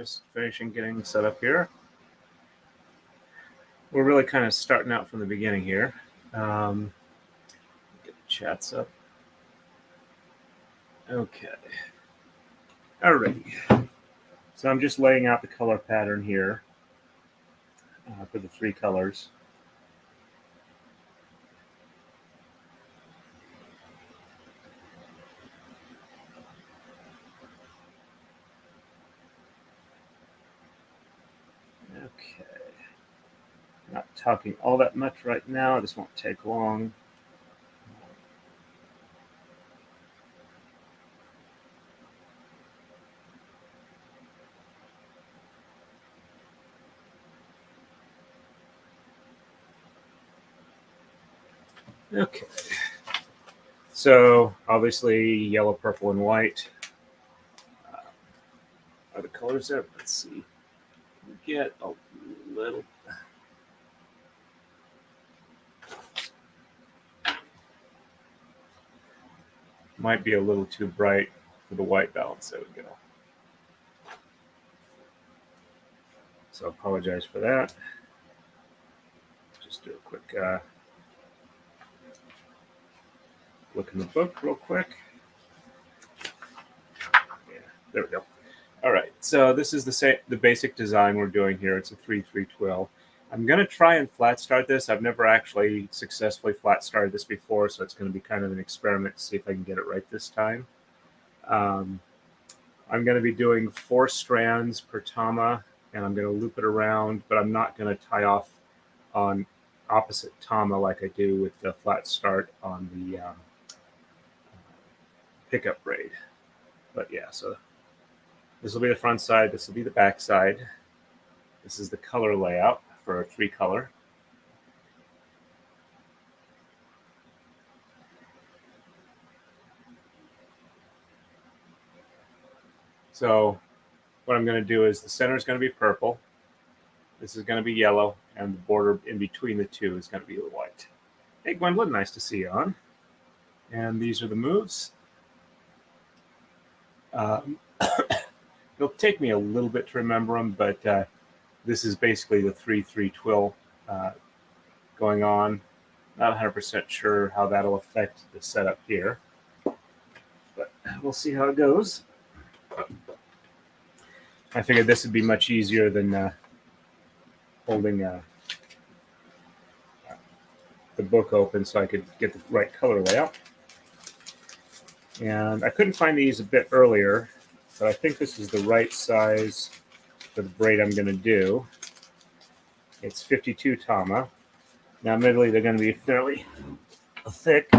just finishing getting set up here. We're really kind of starting out from the beginning here. Get the chats up. Okay. Alrighty. So I'm just laying out the color pattern here for the 3 colors. Okay. Not talking all that much right now. This won't take long. Okay. So obviously yellow, purple, and white are the colors there. Let's see. Get a little. Might be a little too bright for the white balance. There we go. So I apologize for that. Just do a quick look in the book real quick. Yeah, there we go. All right, so this is the basic design we're doing here. It's a 3/3 twill. I'm going to try and flat start this. I've never actually successfully flat started this before, so it's going to be kind of an experiment to see if I can get it right this time. I'm going to be doing 4 strands per tama, and I'm going to loop it around, but I'm not going to tie off on opposite tama like I do with the flat start on the pickup braid. But yeah, so this will be the front side, this will be the back side. This is the color layout for a 3 color. So what I'm going to do is the center is going to be purple. This is going to be yellow, and the border in between the 2 is going to be white. Hey, Gwendolyn, nice to see you on. And these are the moves. It'll take me a little bit to remember them, but this is basically the 3/3 twill going on. Not 100% sure how that'll affect the setup here, but we'll see how it goes. I figured this would be much easier than holding the book open so I could get the right color layout. And I couldn't find these a bit earlier, but I think this is the right size for the braid I'm going to do. It's 52 tama. Now, admittedly, they're going to be fairly thick,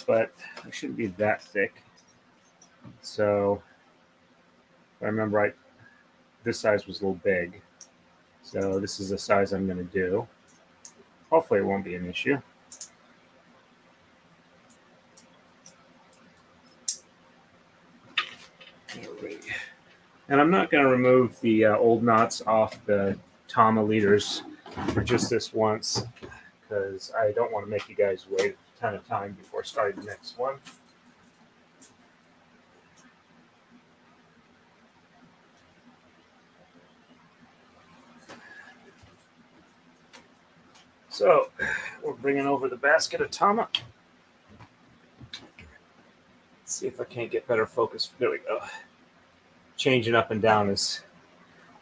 but they shouldn't be that thick. So, if I remember right, this size was a little big. So this is the size I'm going to do. Hopefully it won't be an issue. And I'm not going to remove the old knots off the tama leaders for just this once, because I don't want to make you guys wait a ton of time before starting the next one. So we're bringing over the basket of tama. Let's see if I can't get better focus. There we go. Changing up and down is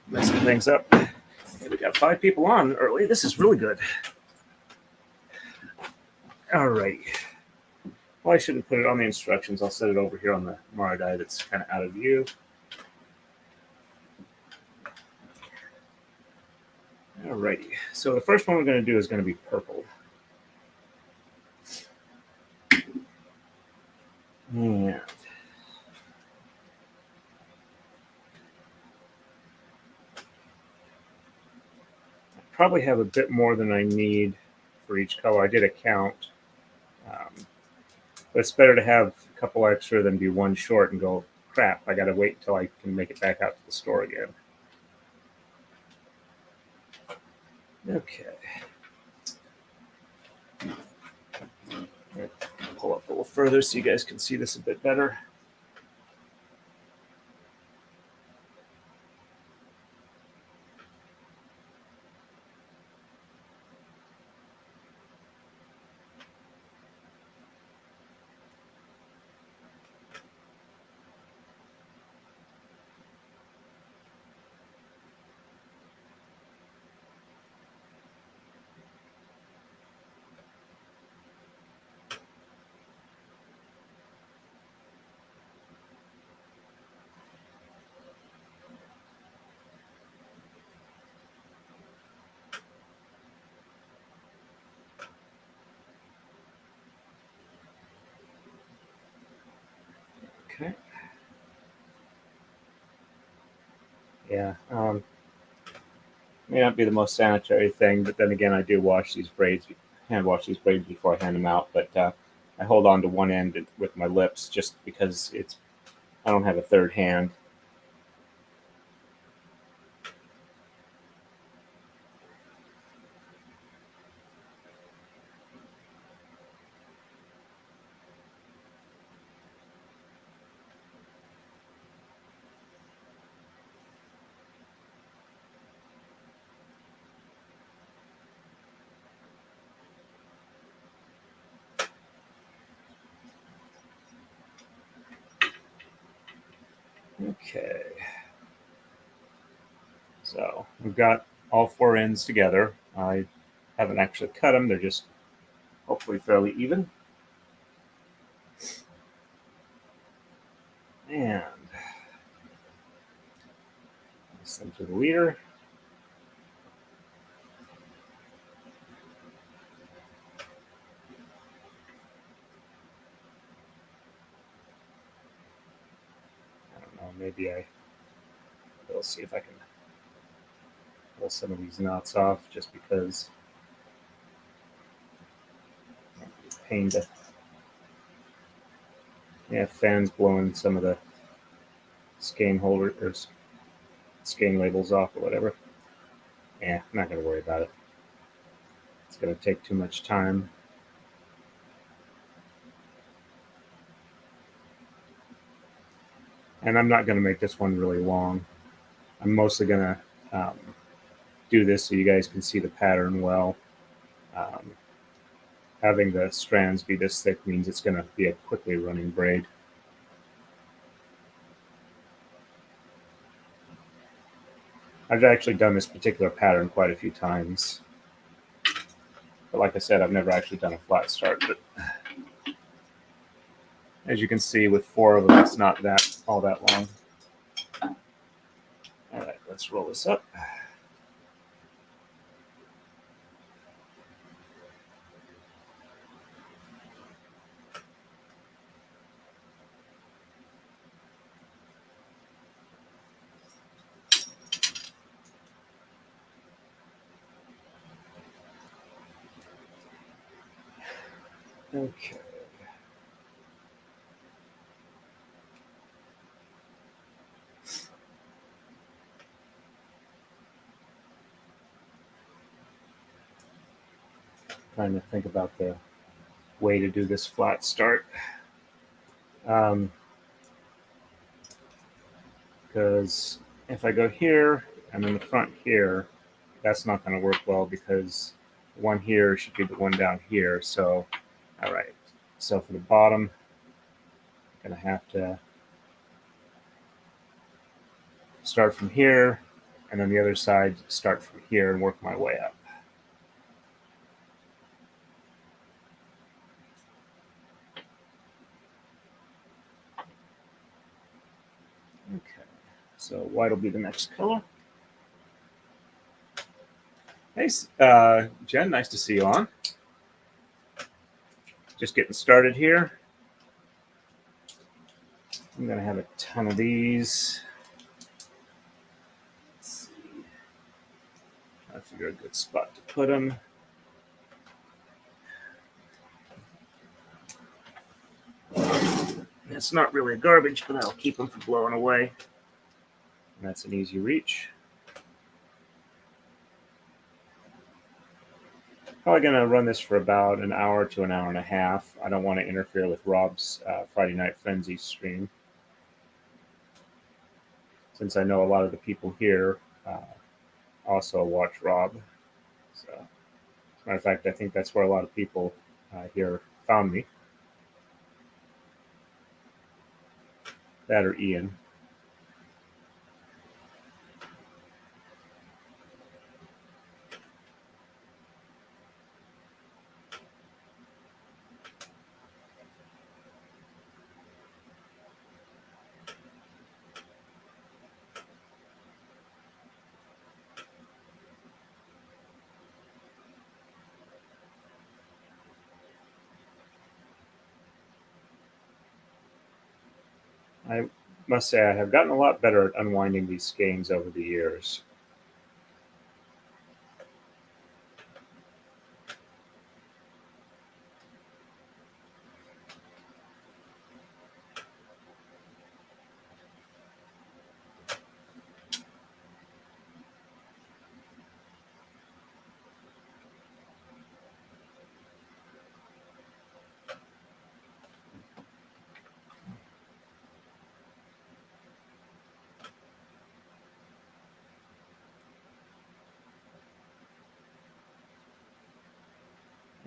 messing things up. And we got 5 people on early. This is really good. All right. Well, I shouldn't put it on the instructions. I'll set it over here on the marudai that's kind of out of view. Alrighty, so the first one we're going to do is going to be purple. And I probably have a bit more than I need for each color. I did a count. But it's better to have a couple extra than be one short and go, crap, I got to wait until I can make it back out to the store again. Okay. Pull up a little further so you guys can see this a bit better. Okay. Yeah. May not be the most sanitary thing, but then again, I do wash these braids, hand wash these braids before I hand them out. But I hold on to one end with my lips just because I don't have a third hand. Okay. So we've got all four ends together. I haven't actually cut them. They're just hopefully fairly even. And this them to the leader. I don't know, maybe will see if I can pull some of these knots off just because it's a pain to. Yeah, fans blowing some of the skein holder or skein labels off or whatever. Yeah, I'm not going to worry about it. It's going to take too much time. And I'm not going to make this one really long. I'm mostly going to do this so you guys can see the pattern well. Having the strands be this thick means it's going to be a quickly running braid. I've actually done this particular pattern quite a few times. But like I said, I've never actually done a flat start. But as you can see, with four of them, it's not all that long. All right, let's roll this up. Okay. Trying to think about the way to do this flat start. Because if I go here and then the front here, that's not going to work well because the one here should be the one down here. So, all right. So for the bottom, I'm going to have to start from here, and then the other side start from here and work my way up. Okay, so white will be the next color. Hey, Jen, nice to see you on. Just getting started here. I'm going to have a ton of these. Let's see. I figure a good spot to put them. It's not really garbage, but I'll keep them from blowing away. And that's an easy reach. Probably going to run this for about an hour to an hour and a half. I don't want to interfere with Rob's Friday Night Frenzy stream, since I know a lot of the people here also watch Rob. So, as a matter of fact, I think that's where a lot of people here found me. That or Ian. must say I have gotten a lot better at unwinding these skeins over the years.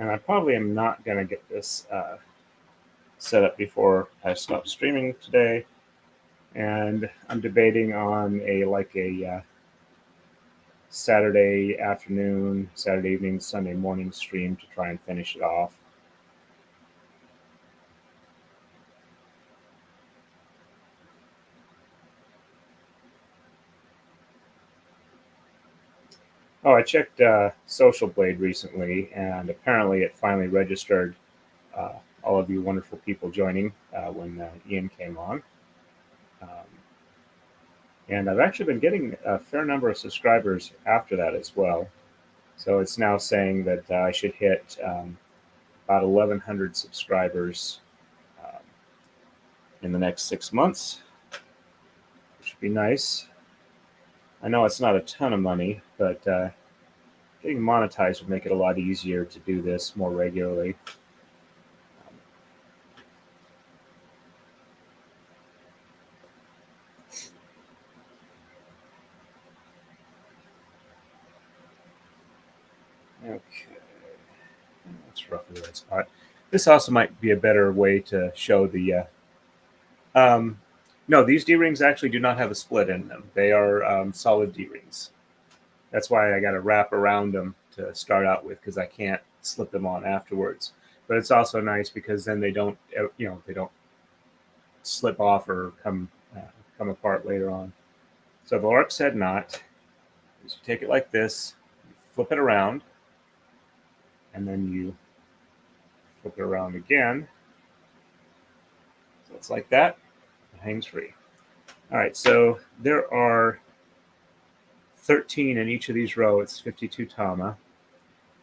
And I probably am not going to get this set up before I stop streaming today. And I'm debating on a Saturday afternoon, Saturday evening, Sunday morning stream to try and finish it off. Oh, I checked Social Blade recently, and apparently it finally registered all of you wonderful people joining when Ian came on. Um, and I've actually been getting a fair number of subscribers after that as well. So it's now saying that I should hit about 1,100 subscribers um, in the next 6 months, which would be nice. I know it's not a ton of money, but getting monetized would make it a lot easier to do this more regularly. Okay, that's roughly the right spot. This also might be a better way to show the. No, these D rings actually do not have a split in them. They are solid D rings. That's why I got to wrap around them to start out with because I can't slip them on afterwards. But it's also nice because then they don't, they don't slip off or come apart later on. So the Lark's head knot is you take it like this, you flip it around, and then you flip it around again. So it's like that. It hangs free. All right, so there are 13 in each of these rows. It's 52 tama.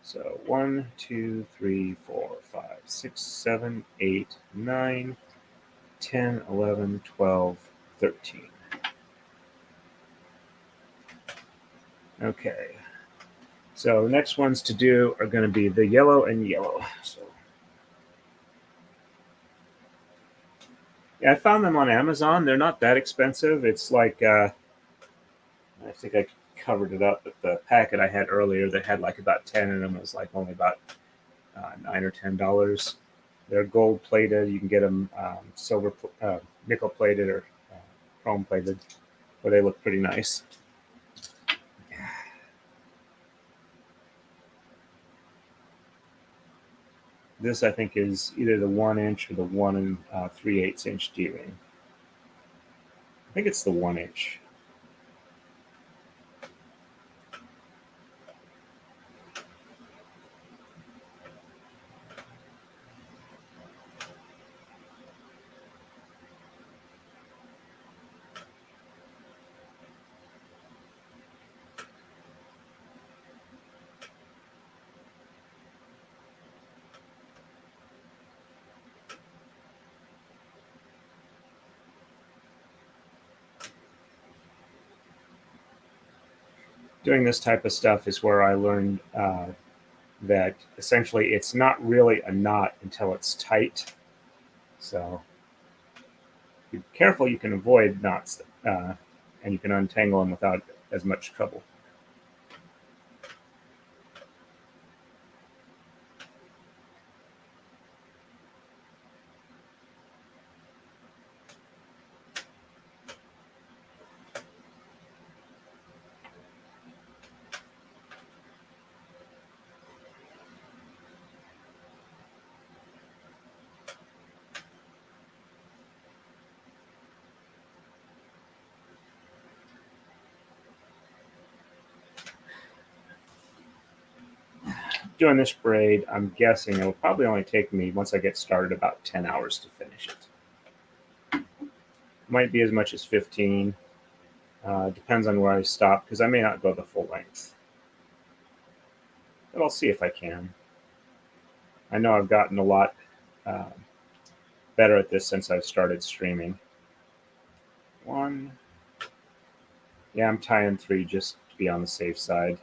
So 1, 2, 3, 4, 5, 6, 7, 8, 9, 10, 11, 12, 13. Okay. So next ones to do are going to be the yellow and yellow. So yeah, I found them on Amazon. They're not that expensive. It's like I think I covered it up, but the packet I had earlier that had like about 10 in them was like only about $9 or $10. They're gold plated. You can get them silver, nickel plated, or chrome plated, where they look pretty nice. This I think is either the 1-inch or the 1 3/8 inch D ring. I think it's the 1-inch. Doing this type of stuff is where I learned that essentially it's not really a knot until it's tight. So if you're careful, you can avoid knots and you can untangle them without as much trouble. Doing this braid, I'm guessing it will probably only take me, once I get started, about 10 hours to finish it. Might be as much as 15. Depends on where I stop, because I may not go the full length. But I'll see if I can. I know I've gotten a lot better at this since I've started streaming. 1. Yeah, I'm tying 3 just to be on the safe side.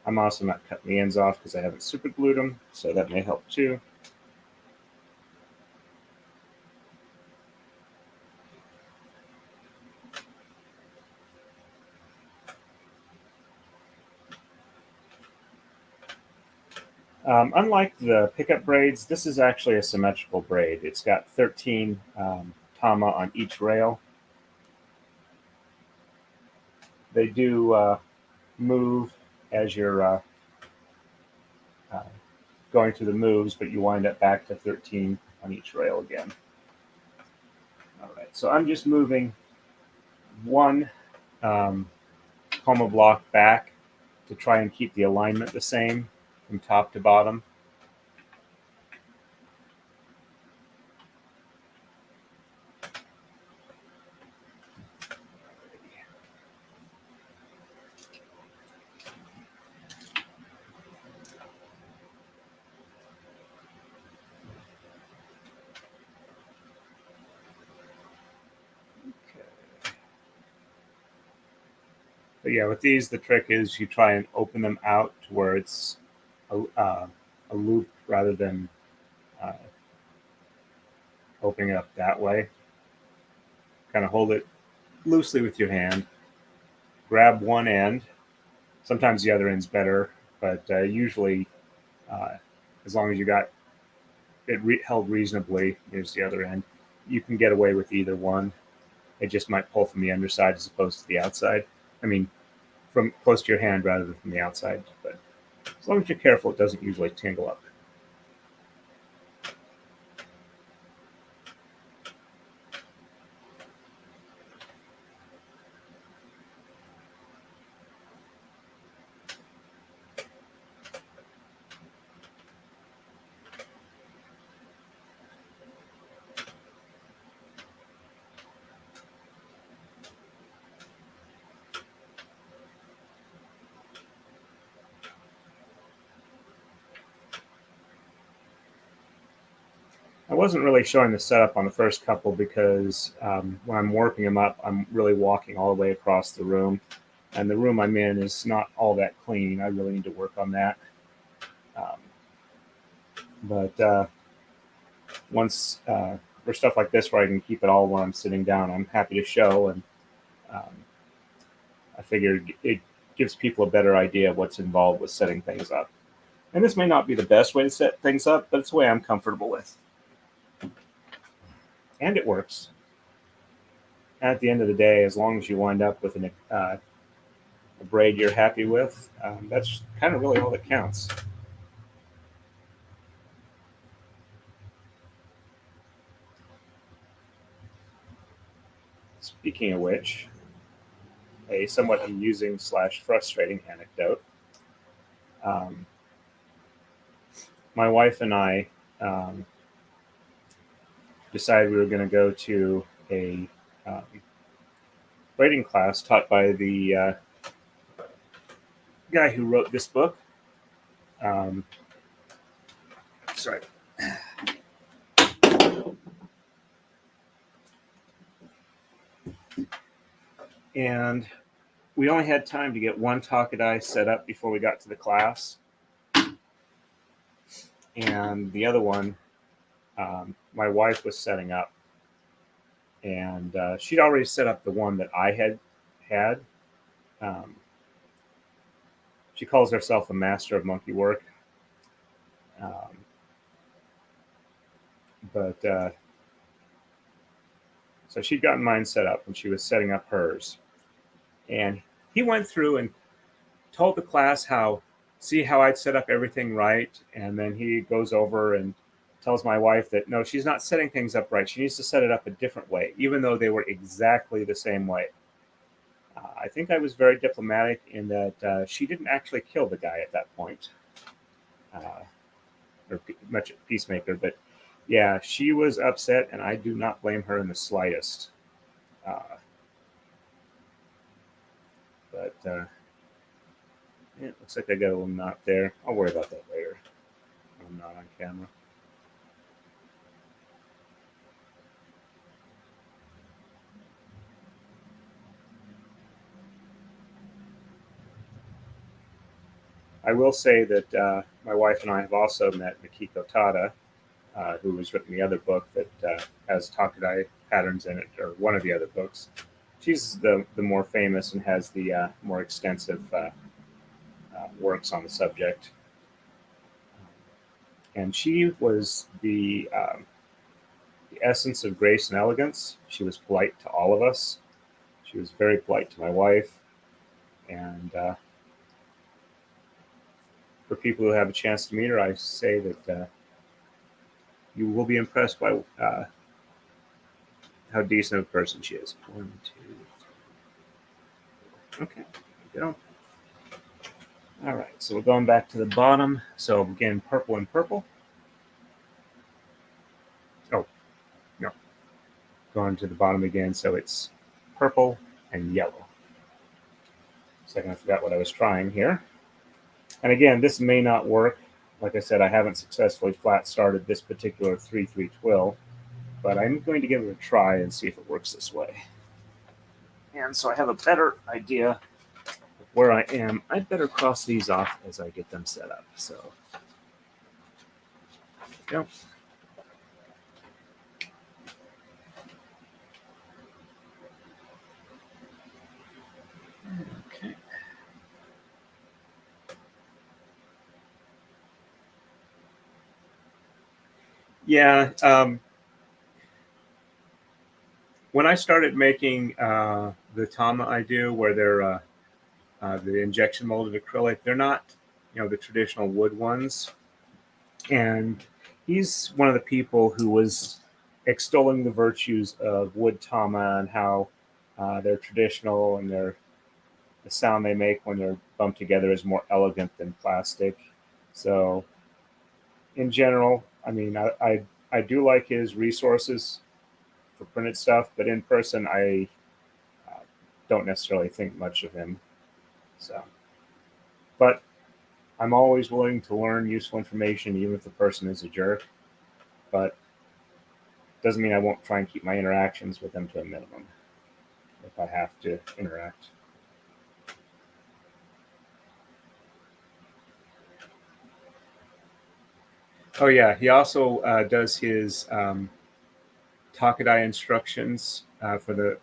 I'm also not cutting the ends off because I haven't super glued them, so that may help too. Unlike the pickup braids, this is actually a symmetrical braid. It's got 13 tama on each rail. They do move as you're going through the moves, but you wind up back to 13 on each rail again. All right, so I'm just moving one coma block back to try and keep the alignment the same from top to bottom. But yeah, with these, the trick is you try and open them out to where it's a loop rather than opening it up that way. Kind of hold it loosely with your hand. Grab one end. Sometimes the other end's better, but usually, as long as you got it held reasonably, here's the other end, you can get away with either one. It just might pull from the underside as opposed to the outside. I mean, from close to your hand rather than from the outside. But as long as you're careful, it doesn't usually tangle up. I wasn't really showing the setup on the first couple because when I'm warping them up, I'm really walking all the way across the room. And the room I'm in is not all that clean. I really need to work on that. But once for stuff like this where I can keep it all when I'm sitting down, I'm happy to show. And I figured it gives people a better idea of what's involved with setting things up. And this may not be the best way to set things up, but it's the way I'm comfortable with. And it works. At the end of the day, as long as you wind up with a braid you're happy with, that's kind of really all that counts. Speaking of which, a somewhat amusing / frustrating anecdote. My wife and I decided we were going to go to a braiding class taught by the guy who wrote this book. Sorry. And we only had time to get one Takadai set up before we got to the class. And the other one, my wife was setting up. And she'd already set up the one that I had. She calls herself a master of monkey work. So she'd gotten mine set up and she was setting up hers. And he went through and told the class see how I'd set up everything right. And then he goes over and tells my wife that, no, she's not setting things up right. She needs to set it up a different way, even though they were exactly the same way. I think I was very diplomatic in that she didn't actually kill the guy at that point, or much peacemaker. But Yeah, she was upset, and I do not blame her in the slightest. But yeah, it looks like I got a little knot there. I'll worry about that later. I'm not on camera. I will say that my wife and I have also met Mikiko Tada, who has written the other book that has Takadai patterns in it, or one of the other books. She's the more famous and has the more extensive works on the subject. And she was the essence of grace and elegance. She was polite to all of us. She was very polite to my wife. And for people who have a chance to meet her, I say that you will be impressed by how decent of a person she is. 1, 2, 3. Okay, there we go. All right, so we're going back to the bottom. So again, purple and purple. Oh, no. Going to the bottom again, so it's purple and yellow. Second, I forgot what I was trying here. And again, this may not work. Like I said, I haven't successfully flat started this particular 3/3 twill, but I'm going to give it a try and see if it works this way. And so I have a better idea of where I am. I'd better cross these off as I get them set up. So there we go. Okay. Yeah. When I started making the tama I do, where they're the injection molded acrylic, they're not, the traditional wood ones. And he's one of the people who was extolling the virtues of wood tama and how they're traditional and the sound they make when they're bumped together is more elegant than plastic. So, in general, I mean, I do like his resources for printed stuff, but in person, I don't necessarily think much of him. So, but I'm always willing to learn useful information, even if the person is a jerk. But doesn't mean I won't try and keep my interactions with them to a minimum if I have to interact. Oh yeah, he also does his Takadai instructions for the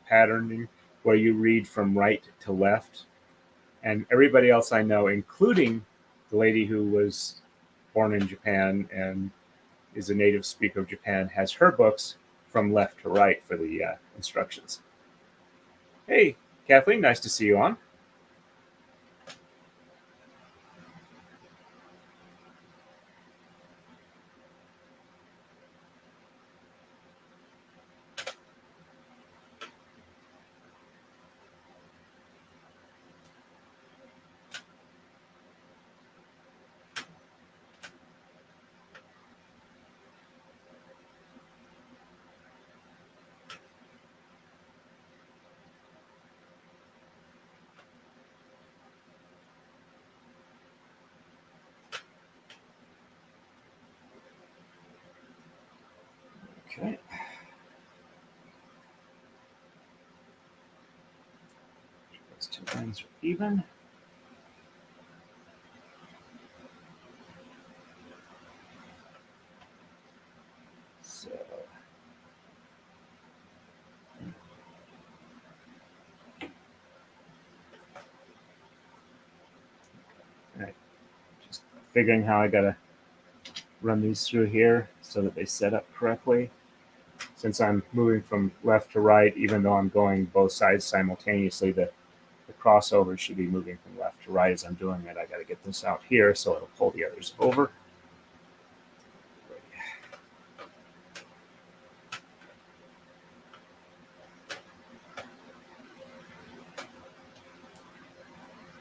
patterning, where you read from right to left. And everybody else I know, including the lady who was born in Japan and is a native speaker of Japan, has her books from left to right for the instructions. Hey, Kathleen, nice to see you on. Okay. Those two ends are even. So, all right. Just figuring how I gotta run these through here so that they set up correctly. Since I'm moving from left to right, even though I'm going both sides simultaneously, the crossover should be moving from left to right as I'm doing it. I got to get this out here so it'll pull the others over.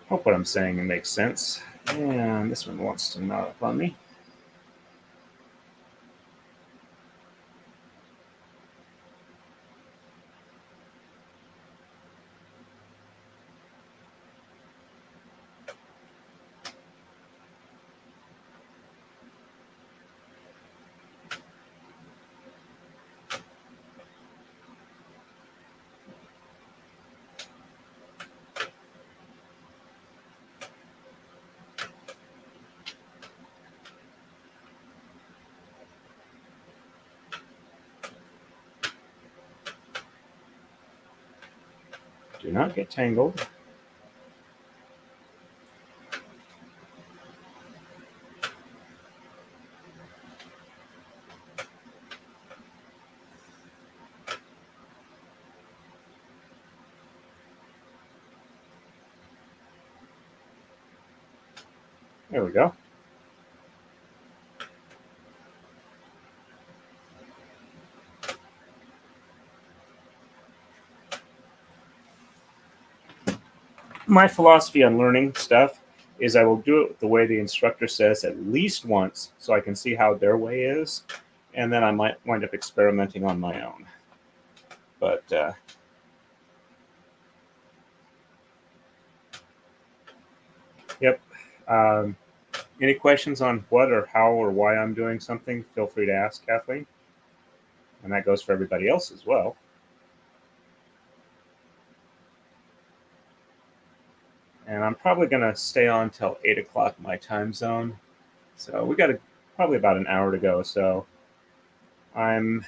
Hope what I'm saying makes sense. And this one wants to knot up on me. Do not get tangled. There we go. My philosophy on learning stuff is I will do it the way the instructor says at least once so I can see how their way is, and then I might wind up experimenting on my own. But yep. Any questions on what or how or why I'm doing something, feel free to ask, Kathleen. And that goes for everybody else as well. And I'm probably going to stay on till 8 o'clock my time zone. So we got probably about an hour to go. So I'm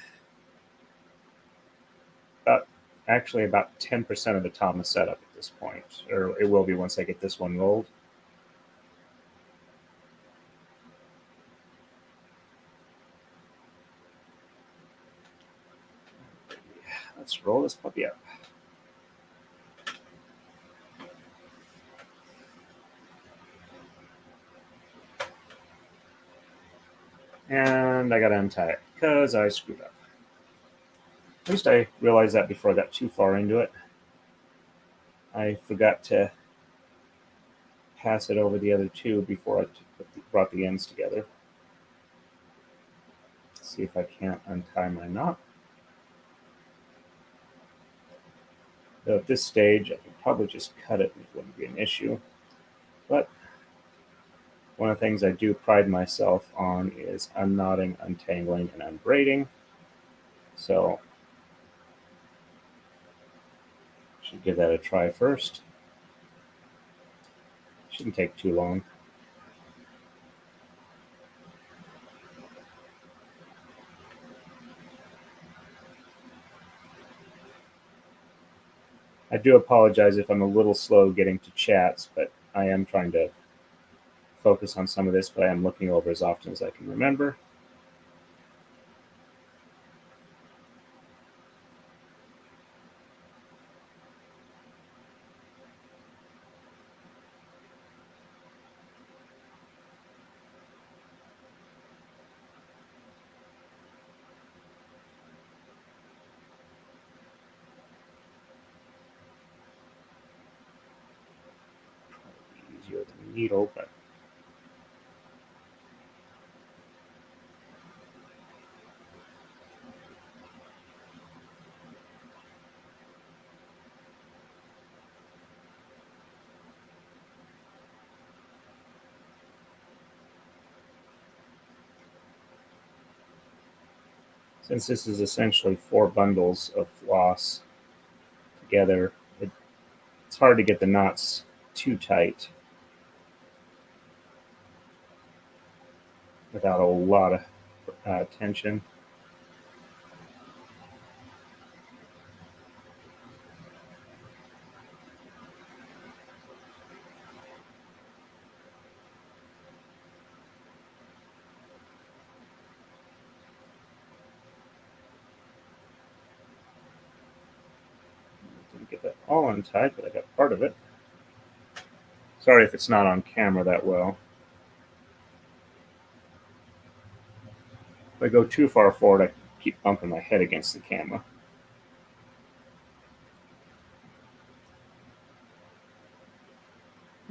actually about 10% of the Thomas setup at this point, or it will be once I get this one rolled. Let's roll this puppy up. And I got to untie it because I screwed up. At least I realized that before I got too far into it. I forgot to pass it over the other two before I brought the ends together. Let's see if I can't untie my knot. Though at this stage, I could probably just cut it and it wouldn't be an issue. But one of the things I do pride myself on is unknotting, untangling, and unbraiding. So should give that a try first. Shouldn't take too long. I do apologize if I'm a little slow getting to chats, but I am trying to focus on some of this, but I am looking over as often as I can remember. Probably easier than a needle, but since this is essentially 4 bundles of floss together, it's hard to get the knots too tight without a lot of tension. Didn't get that all untied, but I got part of it. Sorry if it's not on camera that well. If I go too far forward, I keep bumping my head against the camera.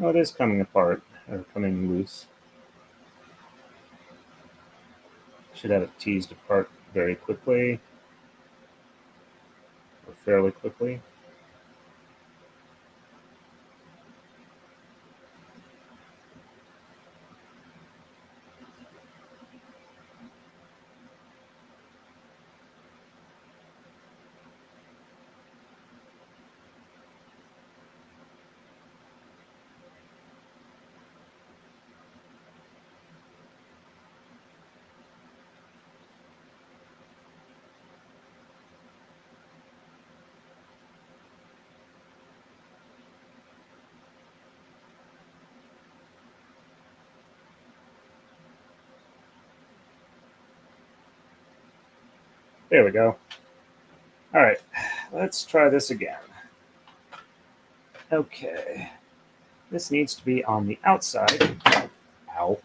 Oh, it is coming apart, or coming loose. Should have it teased apart very quickly, or fairly quickly. There we go. All right, let's try this again. Okay, this needs to be on the outside. Ow.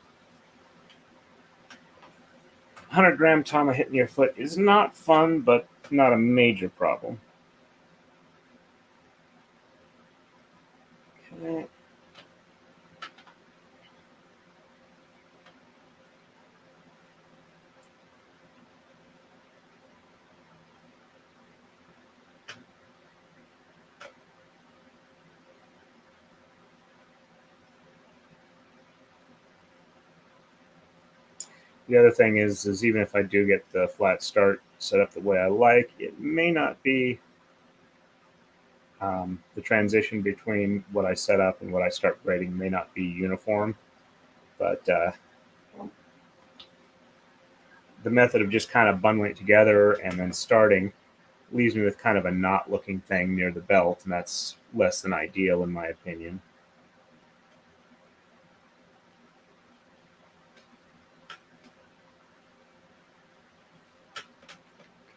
100-gram tama hitting your foot is not fun, but not a major problem. Okay. The other thing is even if I do get the flat start set up the way I like, it may not be the transition between what I set up and what I start braiding may not be uniform. But the method of just kind of bundling it together and then starting leaves me with kind of a knot looking thing near the belt, and that's less than ideal in my opinion.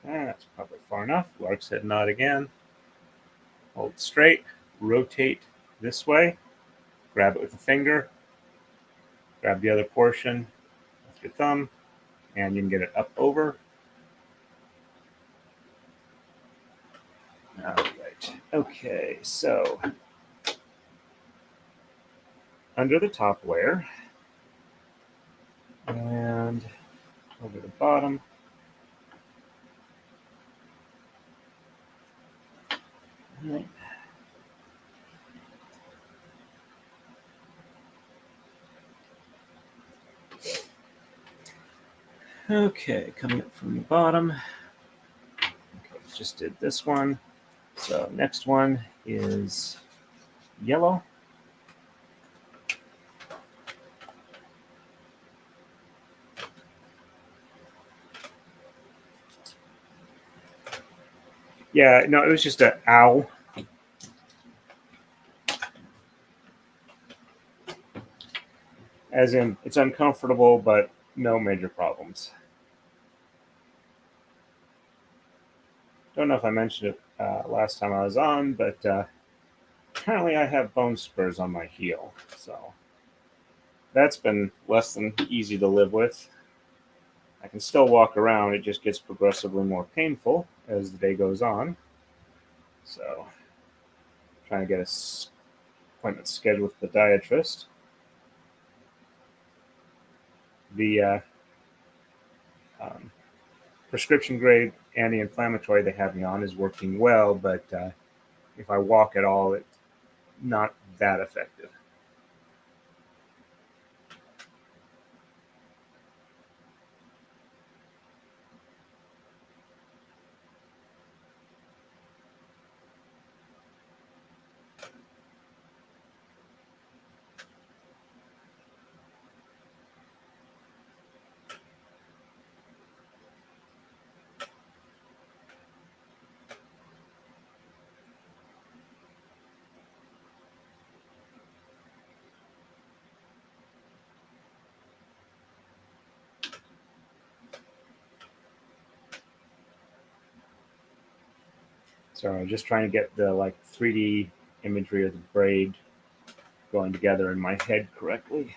That's probably far enough. Lark's head knot again. Hold straight, rotate this way, grab it with the finger, grab the other portion with your thumb, and you can get it up over. All right. Okay, so under the top layer and over the bottom. All right. Okay, coming up from the bottom. Okay, just did this one. So next one is yellow. Yeah, no, it was just an owl. As in, it's uncomfortable, but no major problems. Don't know if I mentioned it last time I was on, but apparently I have bone spurs on my heel. So that's been less than easy to live with. I can still walk around, it just gets progressively more painful as the day goes on. So, trying to get an appointment scheduled with the podiatrist. The prescription grade anti-inflammatory they have me on is working well, but if I walk at all, it's not that effective. So I'm just trying to get the 3D imagery of the braid going together in my head correctly.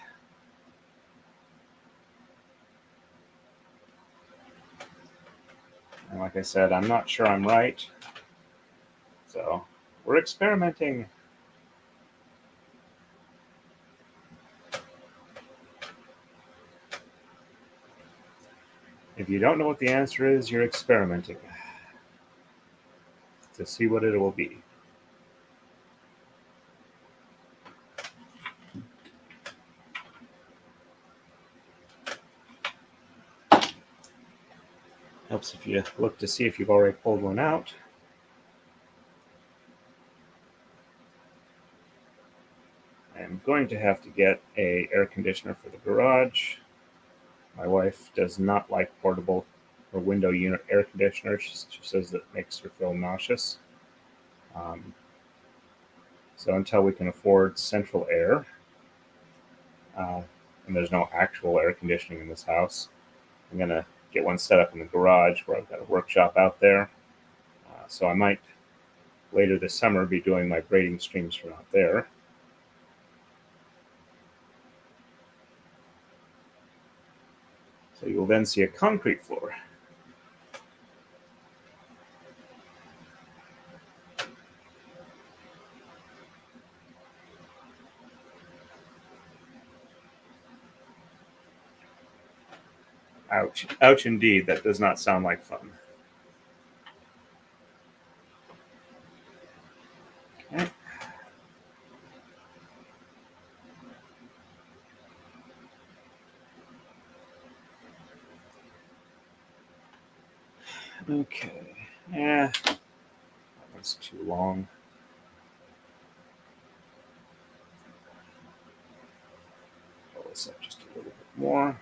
And like I said, I'm not sure I'm right. So we're experimenting. If you don't know what the answer is, you're experimenting to see what it will be. Helps if you look to see if you've already pulled one out. I'm going to have to get an air conditioner for the garage. My wife does not like portable or window unit air conditioners. She says that makes her feel nauseous. So until we can afford central air, and there's no actual air conditioning in this house, I'm going to get one set up in the garage where I've got a workshop out there. So I might later this summer be doing my braiding streams from out there. So you will then see a concrete floor. Ouch. Ouch indeed. That does not sound like fun. Okay. Okay. Yeah. That one's too long. Pull this up just a little bit more.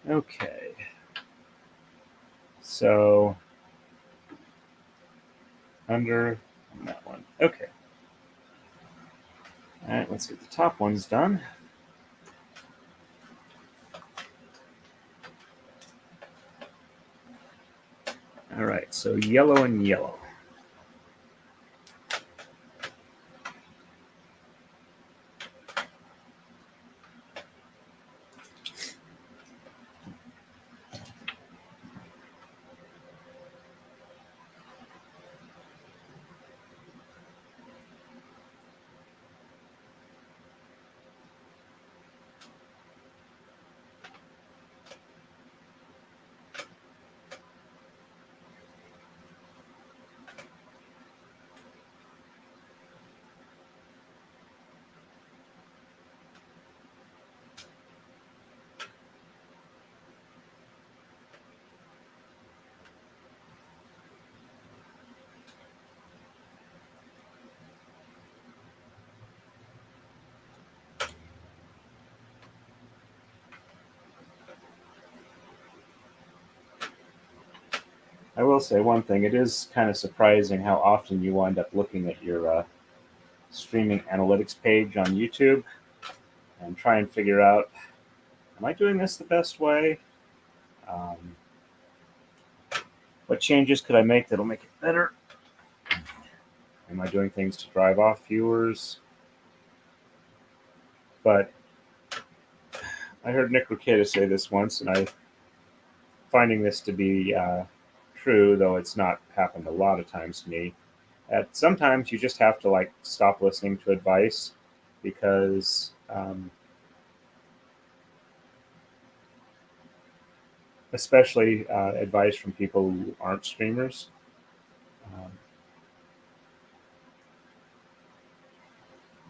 Okay. So under that one. Okay. All right, let's get the top ones done. All right, so yellow and yellow. I will say one thing. It is kind of surprising how often you wind up looking at your streaming analytics page on YouTube and try and figure out, am I doing this the best way? What changes could I make that'll make it better? Am I doing things to drive off viewers? But I heard Nick Riccietta say this once, and I finding this to be true, though it's not happened a lot of times to me. That sometimes you just have to like stop listening to advice because especially advice from people who aren't streamers.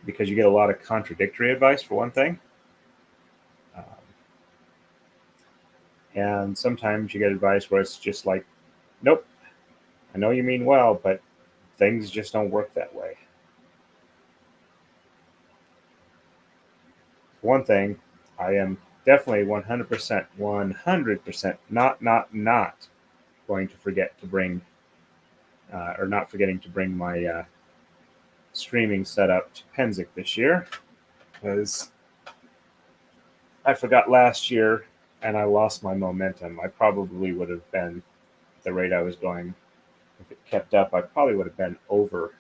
Because you get a lot of contradictory advice for one thing. And sometimes you get advice where it's just like, nope, I know you mean well, but things just don't work that way. For one thing, I am definitely 100% not going to forget to bring, or not forgetting to bring my streaming setup to Penzik this year, because I forgot last year and I lost my momentum. I probably would have been, at the rate I was going, if it kept up, I probably would have been over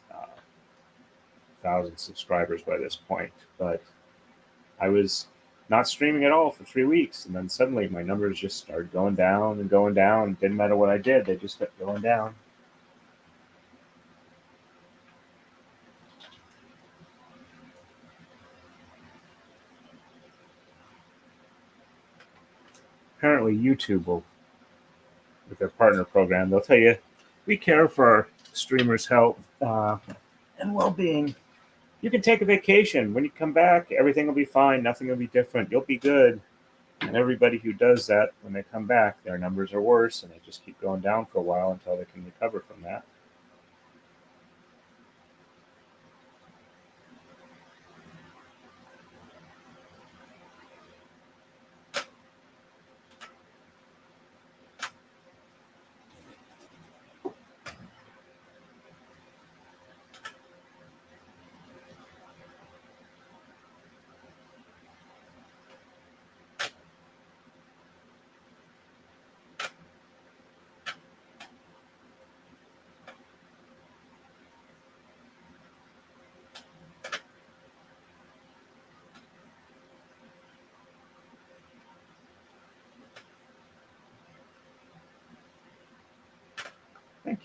1,000 subscribers by this point. But I was not streaming at all for 3 weeks, and then suddenly my numbers just started going down and going down. It didn't matter what I did, they just kept going down. Apparently YouTube will, with their partner program, they'll tell you, we care for our streamers' health and well-being. You can take a vacation. When you come back, everything will be fine. Nothing will be different. You'll be good. And everybody who does that, when they come back, their numbers are worse, and they just keep going down for a while until they can recover from that.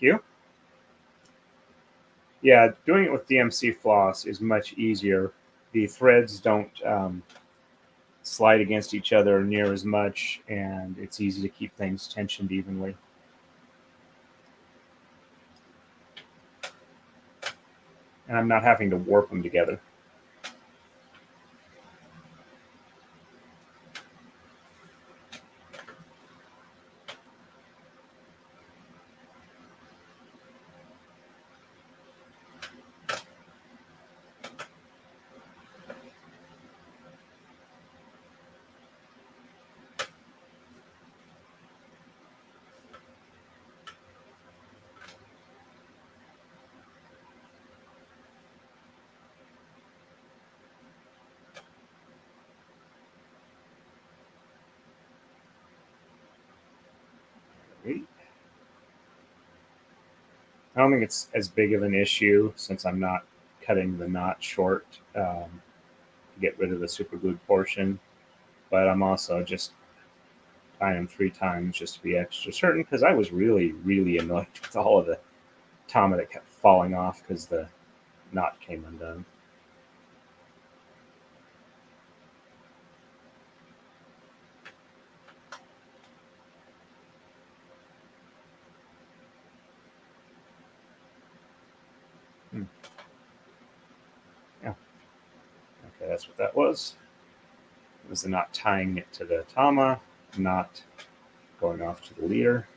you. Yeah, doing it with DMC floss is much easier. The threads don't slide against each other near as much, and it's easy to keep things tensioned evenly. And I'm not having to warp them together. I don't think it's as big of an issue since I'm not cutting the knot short to get rid of the super glued portion. But I'm also just tying them 3 times just to be extra certain because I was really, really annoyed with all of the tama that kept falling off because the knot came undone. Yeah. Okay, that's what that was. It was the knot tying it to the tama, not going off to the leader.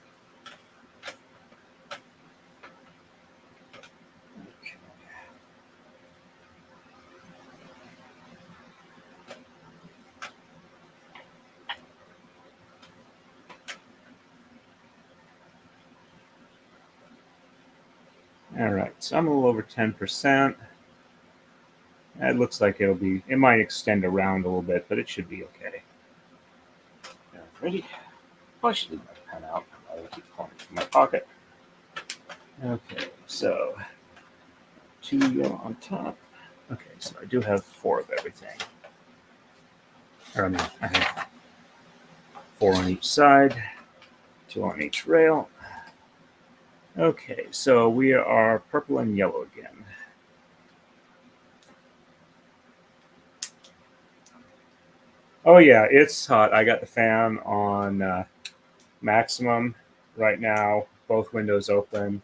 Okay. All right, so I'm a little over 10%. It looks like it might extend around a little bit, but it should be okay. Ready? Oh, I should leave my pen out. I will keep pulling it from my pocket. Okay, so 2 yellow on top. Okay, so I do have 4 of everything. Or I mean, I have 4 on each side, 2 on each rail. Okay, so we are purple and yellow again. Oh yeah, it's hot. I got the fan on maximum right now, both windows open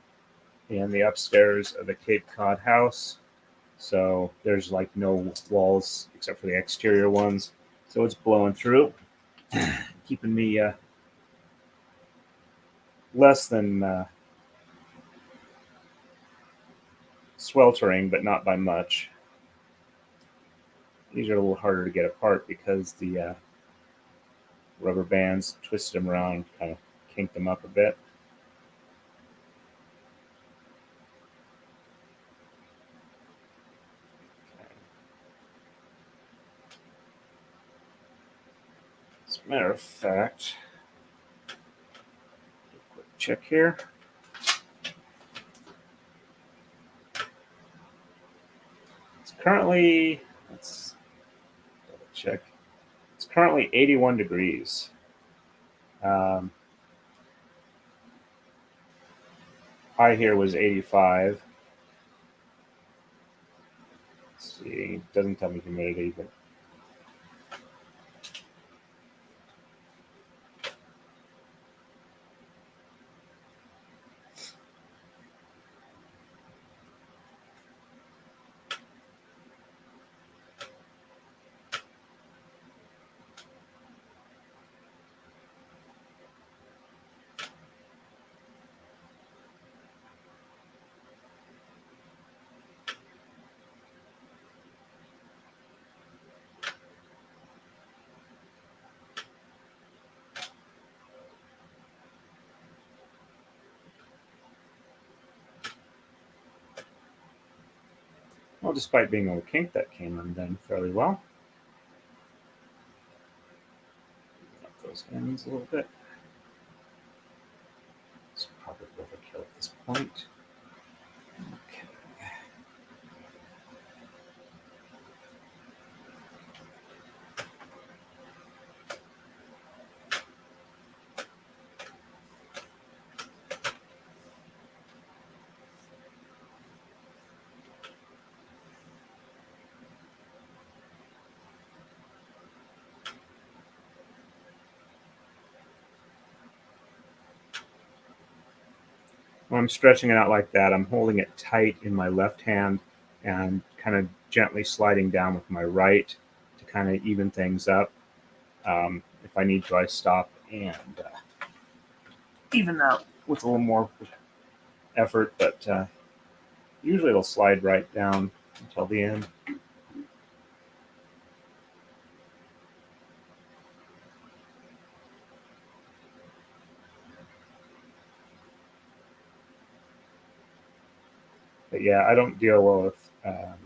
in the upstairs of the Cape Cod house. So there's like no walls except for the exterior ones. So it's blowing through, keeping me less than sweltering, but not by much. These are a little harder to get apart because the rubber bands twisted them around, kind of kinked them up a bit. As a matter of fact, quick check here. It's currently, let's double check. It's currently 81 degrees. High here was 85. Let's see, it doesn't tell me humidity, but well, despite being a little kink, that came undone fairly well. Up those ends a little bit. It's probably overkill at this point. Okay. when I'm stretching it out like that, I'm holding it tight in my left hand and kind of gently sliding down with my right to kind of even things up. If I need to, I stop and even out with a little more effort, but usually it'll slide right down until the end. But yeah, I don't deal well with a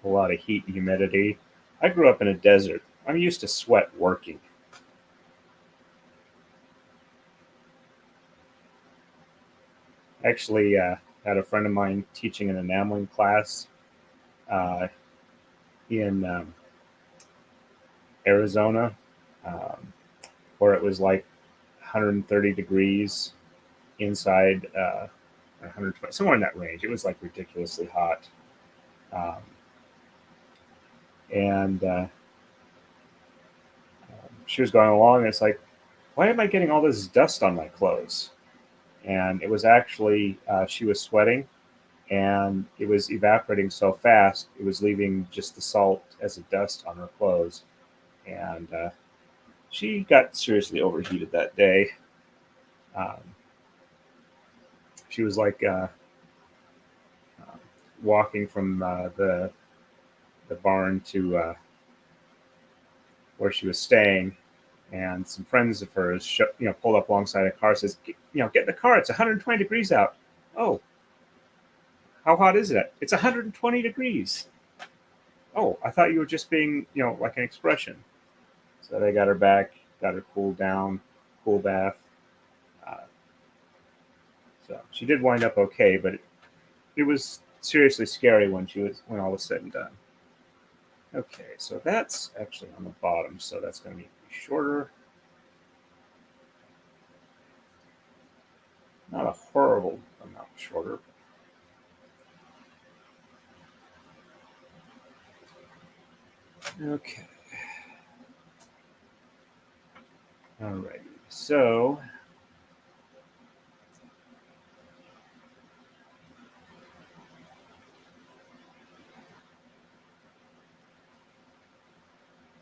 lot of heat and humidity. I grew up in a desert. I'm used to sweat working. Actually, had a friend of mine teaching an enameling class uh, in Arizona, um, where it was like 130 degrees inside, 120, somewhere in that range. It was like ridiculously hot. Um, and she was going along, and it's like, why am I getting all this dust on my clothes? And it was actually, she was sweating and it was evaporating so fast, it was leaving just the salt as a dust on her clothes. And she got seriously overheated that day. Um, she was like walking from the barn to where she was staying, and some friends of hers, pulled up alongside a car. Says, get in the car. It's 120 degrees out. Oh, how hot is it? It's 120 degrees. Oh, I thought you were just being, like an expression. So they got her back, got her cooled down, cool bath. Uh, so she did wind up okay, but it was seriously scary when all was said and done. Okay, so that's actually on the bottom, so that's going to be shorter. Not a horrible amount shorter. Okay. Alrighty. So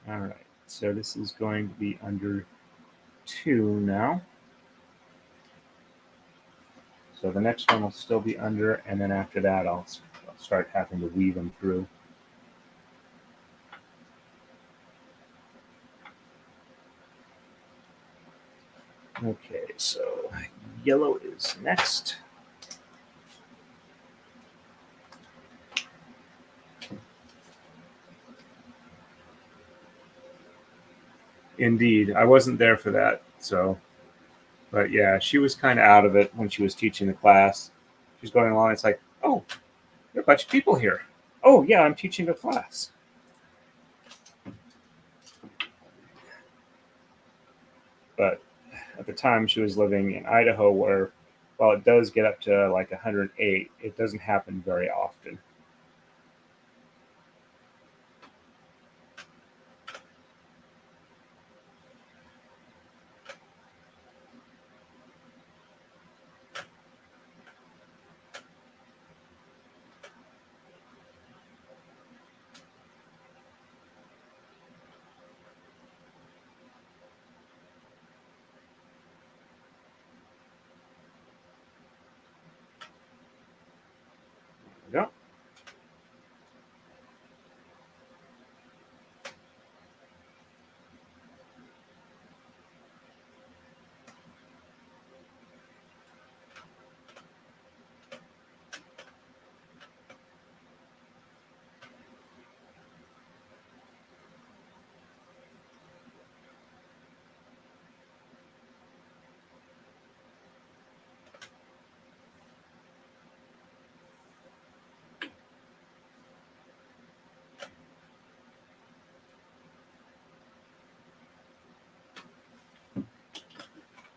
all right. So this is going to be under 2 now. So the next one will still be under, and then after that I'll start having to weave them through. Okay, so yellow is next. Indeed, I wasn't there for that, so, but yeah, she was kind of out of it when she was teaching the class. She's going along. It's like, oh, there are a bunch of people here. Oh yeah, I'm teaching a class. But at the time, she was living in Idaho, where while it does get up to like 108, it doesn't happen very often. There we go.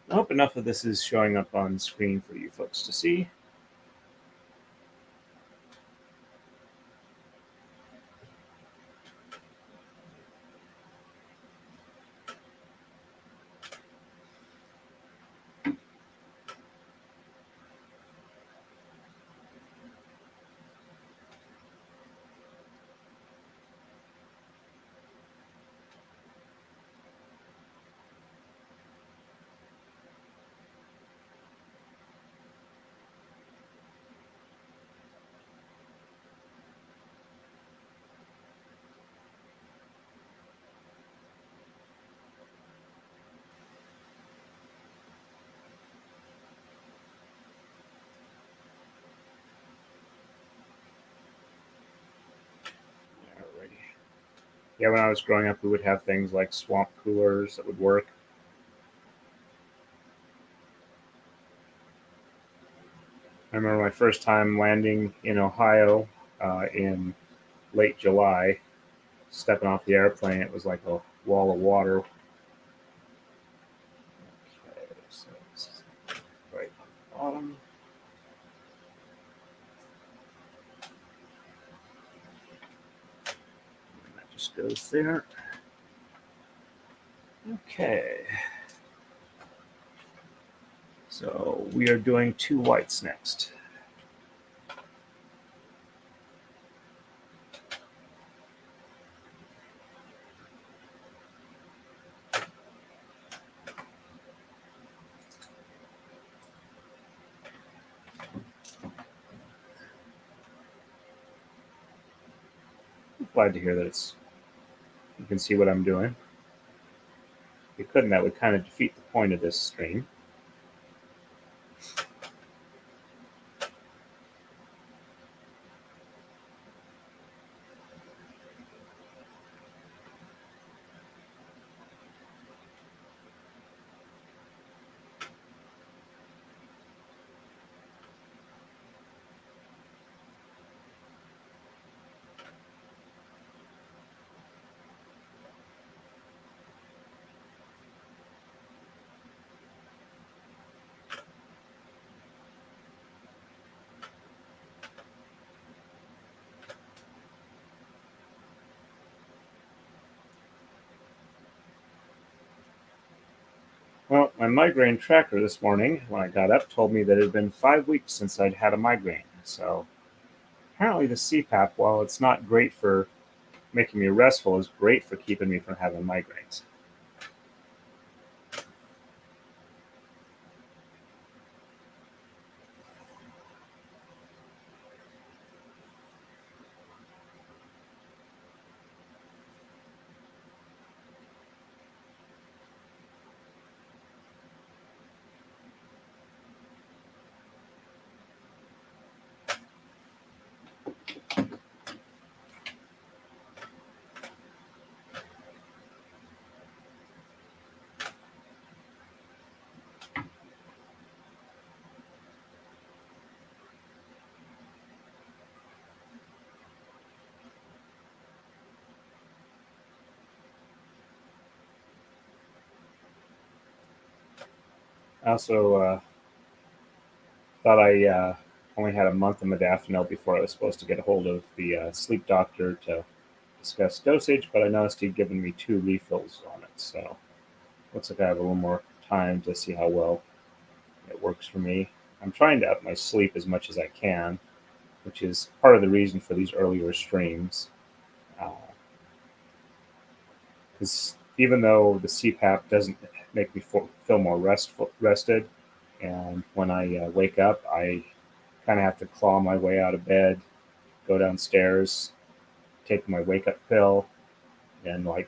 I hope enough of this is showing up on screen for you folks to see. Yeah, when I was growing up, we would have things like swamp coolers that would work. I remember my first time landing in Ohio in late July, stepping off the airplane. It was like a wall of water. Okay, so this is right on the bottom. And that just goes there. Okay. So we are doing 2 whites next. I'm glad to hear that you can see what I'm doing. If you couldn't, that would kind of defeat the point of this stream. Well, my migraine tracker this morning, when I got up, told me that it had been 5 weeks since I'd had a migraine. So apparently, the CPAP, while it's not great for making me restful, is great for keeping me from having migraines. I also thought I only had a month of modafinil before I was supposed to get a hold of the sleep doctor to discuss dosage, but I noticed he'd given me 2 refills on it. So looks like I have a little more time to see how well it works for me. I'm trying to up my sleep as much as I can, which is part of the reason for these earlier streams. Because even though the CPAP doesn't make me feel more rested, and when I wake up, I kind of have to claw my way out of bed, go downstairs, take my wake up pill, and like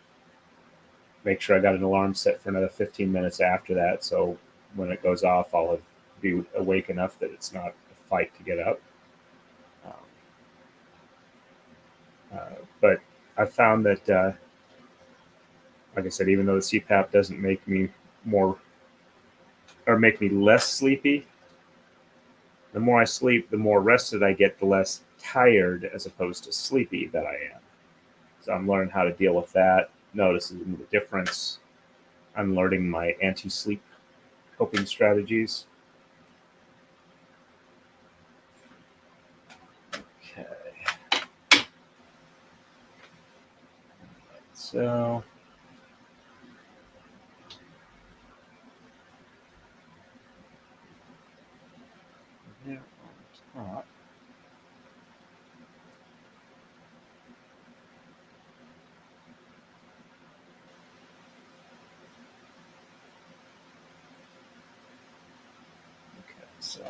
make sure I got an alarm set for another 15 minutes after that. So when it goes off, I'll be awake enough that it's not a fight to get up. Um, but I found that, like I said, even though the CPAP doesn't make me more or make me less sleepy, the more I sleep, the more rested I get, the less tired as opposed to sleepy that I am. So I'm learning how to deal with that, noticing the difference. I'm learning my anti-sleep coping strategies. Okay. So here on top. Okay, so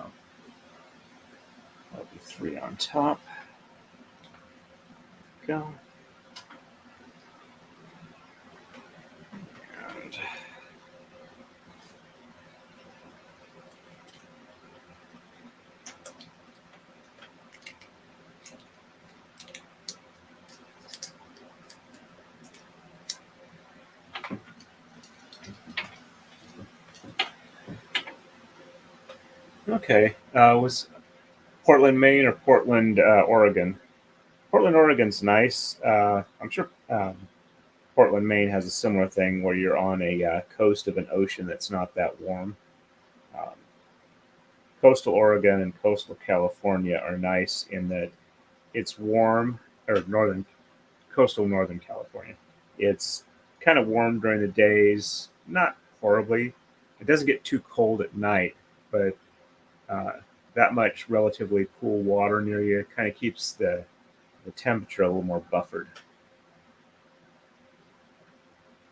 that'll be 3 on top. Go. And Okay. Was Portland, Maine, or Portland, Oregon? Portland, Oregon's nice. I'm sure Portland, Maine has a similar thing where you're on a coast of an ocean that's not that warm. Um, Coastal Oregon and coastal California are nice in that it's warm, or coastal northern California. It's kind of warm during the days, not horribly. It doesn't get too cold at night, but uh, that much relatively cool water near you kind of keeps the temperature a little more buffered.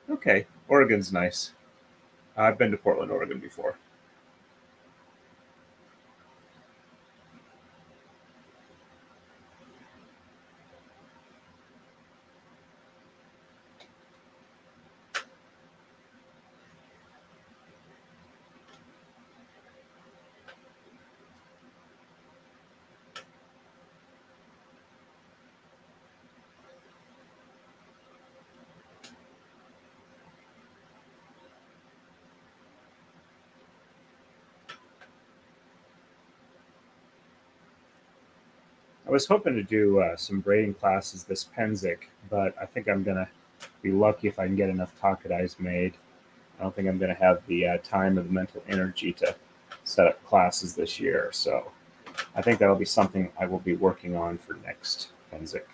Okay, Oregon's nice. I've been to Portland, Oregon before. I was hoping to do some braiding classes this Penzic, but I think I'm gonna be lucky if I can get enough Takadais made. I don't think I'm gonna have the time or the mental energy to set up classes this year. So I think that'll be something I will be working on for next Penzic.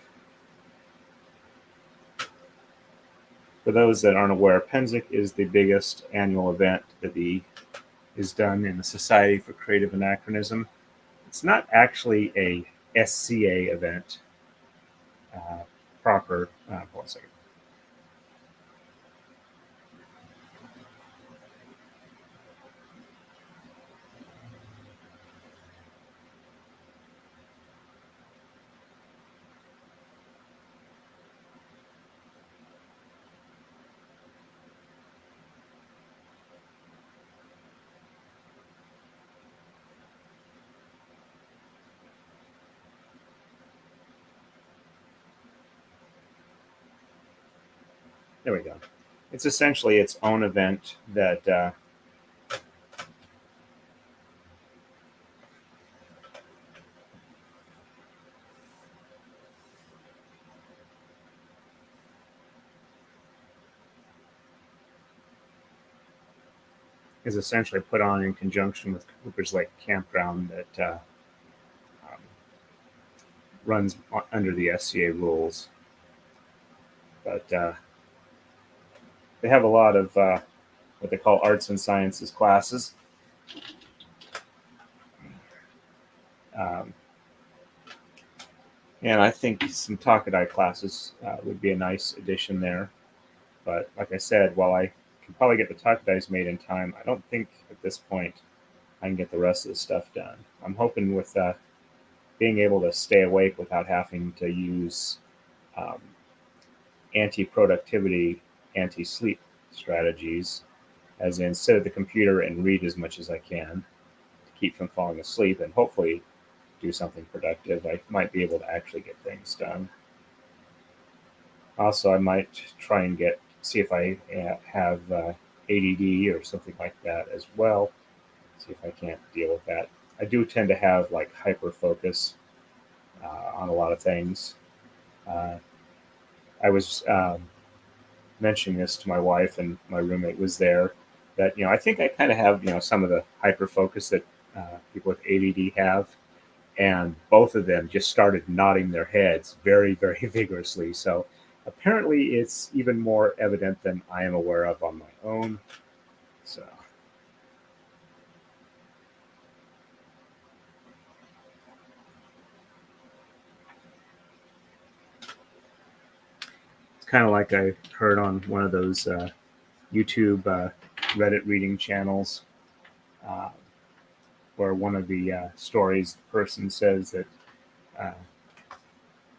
For those that aren't aware, Penzic is the biggest annual event that is done in the Society for Creative Anachronism. It's not actually a SCA event uh, proper. One second. There we go. It's essentially its own event that is essentially put on in conjunction with Cooper's Lake Campground that um, runs under the SCA rules. But they have a lot of what they call arts and sciences classes. Um, and I think some Takadai classes would be a nice addition there. But like I said, while I can probably get the Takadais made in time, I don't think at this point I can get the rest of the stuff done. I'm hoping with being able to stay awake without having to use um, anti productivity, anti sleep strategies, as in sit at the computer and read as much as I can to keep from falling asleep and hopefully do something productive. I might be able to actually get things done. Also, I might try and see if I have ADD or something like that as well. See if I can't deal with that. I do tend to have like hyper focus on a lot of things. Uh, I was mentioning this to my wife, and my roommate was there. That I think I kind of have some of the hyper focus that people with ADD have, and both of them just started nodding their heads very, very vigorously. So apparently, it's even more evident than I am aware of on my own. So it's kind of like I heard on one of those YouTube Reddit reading channels, uh, where one of the stories, the person says that uh,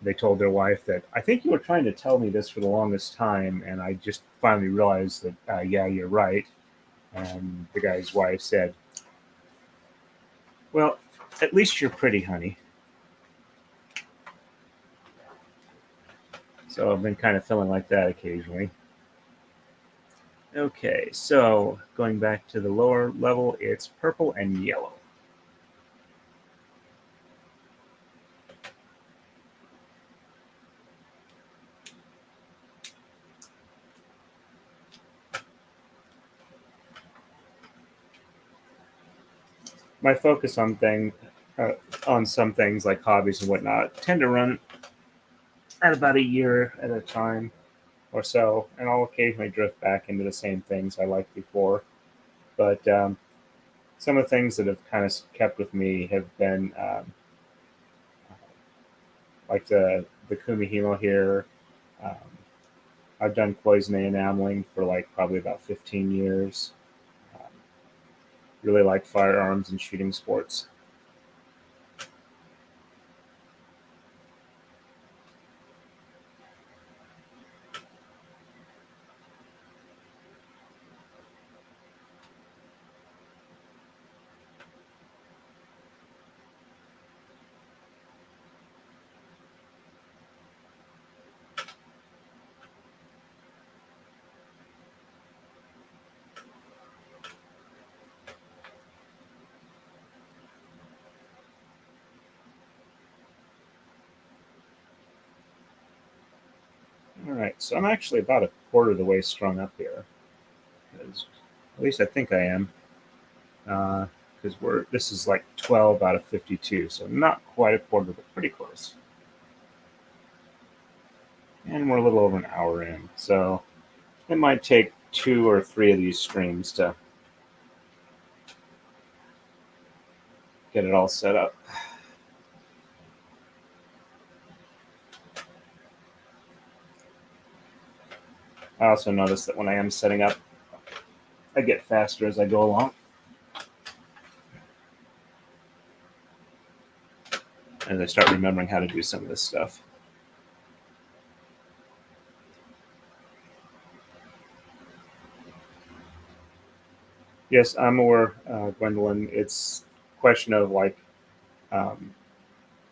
they told their wife that I think you were trying to tell me this for the longest time, and I just finally realized that yeah, you're right. And the guy's wife said, "Well, at least you're pretty, honey." So I've been kind of feeling like that occasionally. Okay, so going back to the lower level, it's purple and yellow. my focus on some things like hobbies and whatnot tend to run at about a year at a time or so, and I'll occasionally drift back into the same things I liked before. But some of the things that have kind of kept with me have been like the Kumihimo here. Um, I've done cloisonne enameling for like probably about 15 years. Um, really like firearms and shooting sports. All right, so I'm actually about a quarter of the way strung up here. At least I think I am, because this is like 12 out of 52, so not quite a quarter, but pretty close. And we're a little over an hour in, so it might take 2 or 3 of these streams to get it all set up. I also notice that when I am setting up, I get faster as I go along. As I start remembering how to do some of this stuff. Yes, I'm aware, Gwendolyn. It's a question of like, um,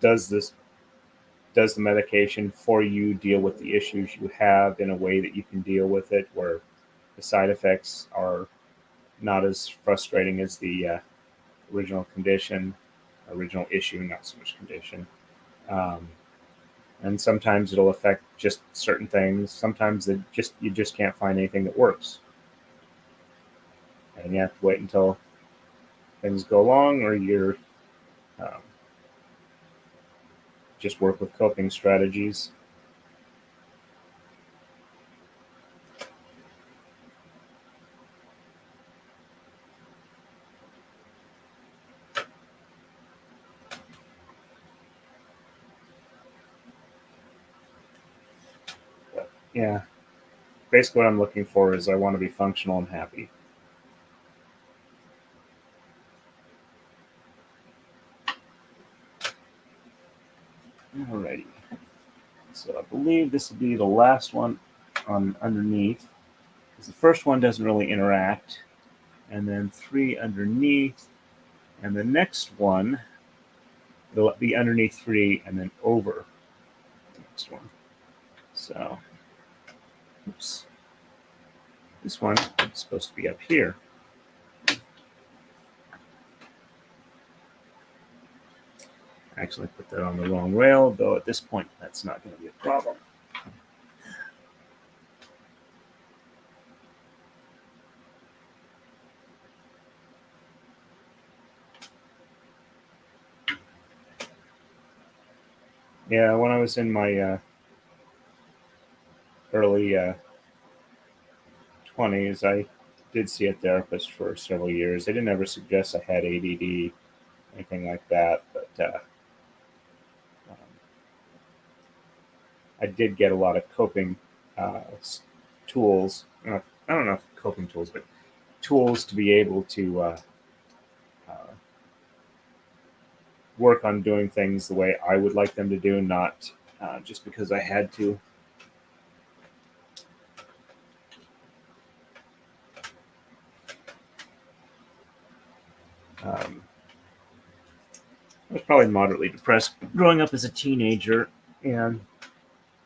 does the medication for you deal with the issues you have in a way that you can deal with it, where the side effects are not as frustrating as the original condition, original issue, not so much condition. Um, and sometimes it'll affect just certain things. Sometimes you just can't find anything that works, and you have to wait until things go along, or you're um, just work with coping strategies. But yeah, basically what I'm looking for is I want to be functional and happy. Alrighty. So I believe this will be the last one on underneath, because the first one doesn't really interact. And then 3 underneath, and the next one will be underneath 3 and then over the next one. So, oops. This one is supposed to be up here. Actually, put that on the wrong rail, though at this point, that's not going to be a problem. Yeah, when I was in my early 20s, I did see a therapist for several years. They didn't ever suggest I had ADD, anything like that, but um, I did get a lot of coping uh, tools. I don't know if coping tools, but tools to be able to uh, work on doing things the way I would like them to do, not just because I had to. Um, I was probably moderately depressed growing up as a teenager, and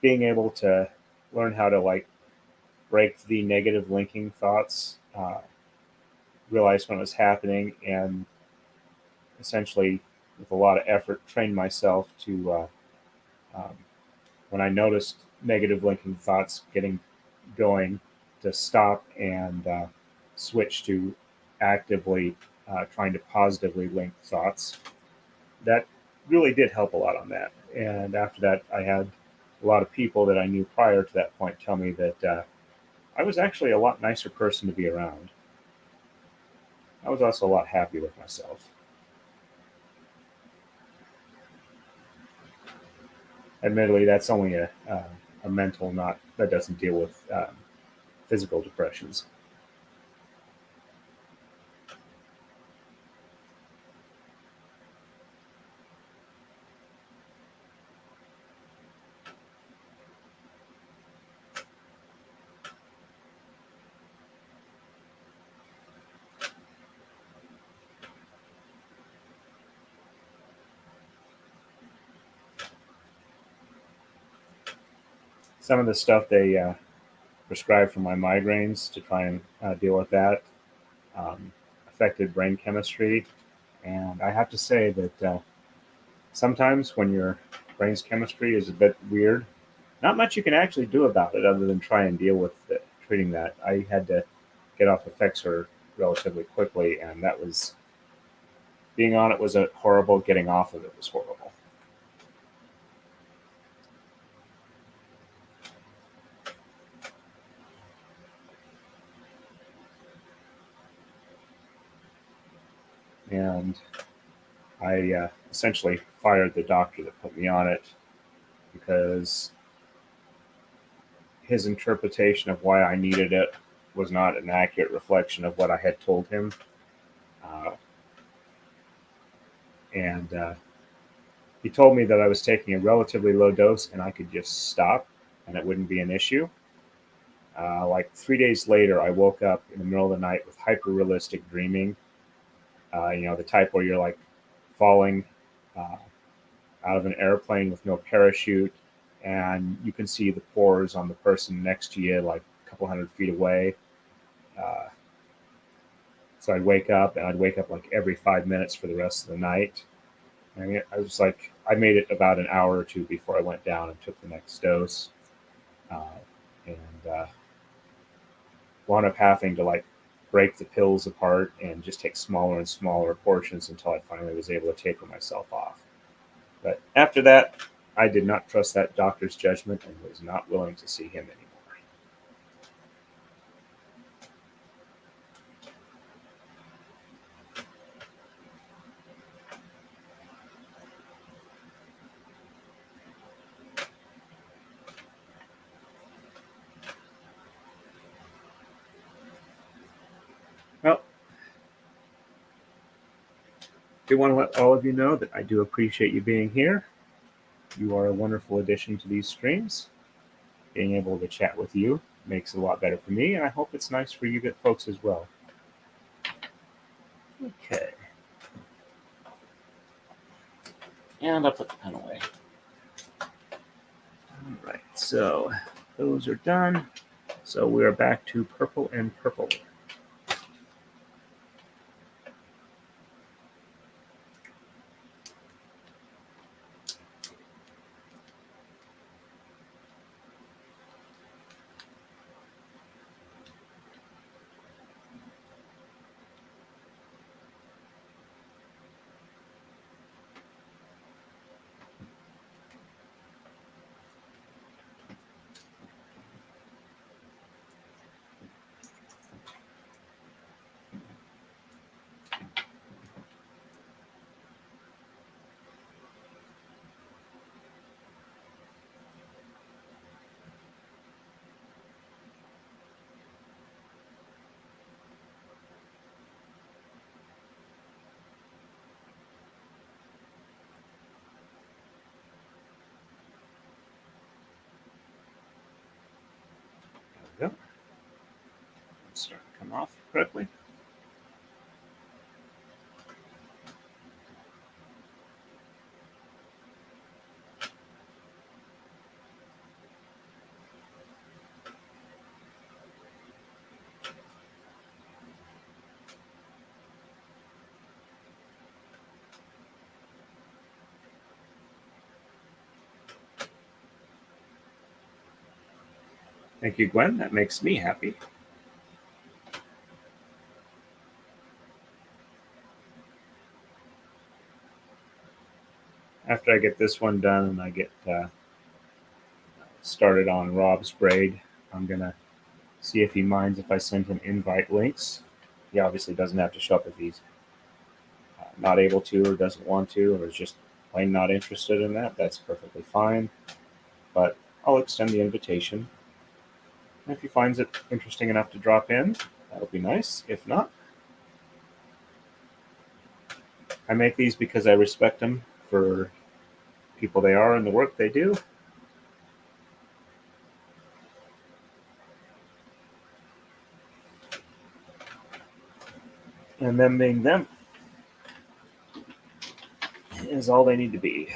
being able to learn how to like break the negative linking thoughts, realize when it was happening, and essentially, with a lot of effort, train myself to, um, when I noticed negative linking thoughts getting going, to stop and switch to actively trying to positively link thoughts. That really did help a lot on that. And after that, I had a lot of people that I knew prior to that point tell me that I was actually a lot nicer person to be around. I was also a lot happier with myself. Admittedly, that's only a mental, not that doesn't deal with physical depressions. Some of the stuff they prescribed for my migraines to try and deal with that um, affected brain chemistry. And I have to say that sometimes when your brain's chemistry is a bit weird, not much you can actually do about it other than try and deal with it, treating that. I had to get off Effexor relatively quickly, and that was being on it was a horrible. Getting off of it was horrible. And I essentially fired the doctor that put me on it because his interpretation of why I needed it was not an accurate reflection of what I had told him. Uh, and he told me that I was taking a relatively low dose and I could just stop and it wouldn't be an issue. Like 3 days later, I woke up in the middle of the night with hyper realistic dreaming. The type where you're like falling uh, out of an airplane with no parachute, and you can see the pores on the person next to you, like a couple 100 feet away. Uh, so I'd wake up, and I'd wake up like every 5 minutes for the rest of the night. And I was like, I made it about an hour or two before I went down and took the next dose, uh, and wound up having to like break the pills apart and just take smaller and smaller portions until I finally was able to taper myself off. But after that, I did not trust that doctor's judgment and was not willing to see him anymore. Well, I do want to let all of you know that I do appreciate you being here. You are a wonderful addition to these streams. Being able to chat with you makes it a lot better for me, and I hope it's nice for you good folks as well. Okay. And I'll put the pen away. All right, so those are done. So we are back to purple and purple. There we go. It's starting to come off correctly. Thank you, Gwen. That makes me happy. After I get this one done and I get started on Rob's braid, I'm gonna see if he minds if I send him invite links. He obviously doesn't have to show up if he's not able to or doesn't want to or is just plain not interested in that. That's perfectly fine. But I'll extend the invitation. And if he finds it interesting enough to drop in, that'll be nice. If not, I make these because I respect them for people they are and the work they do. And them being them is all they need to be.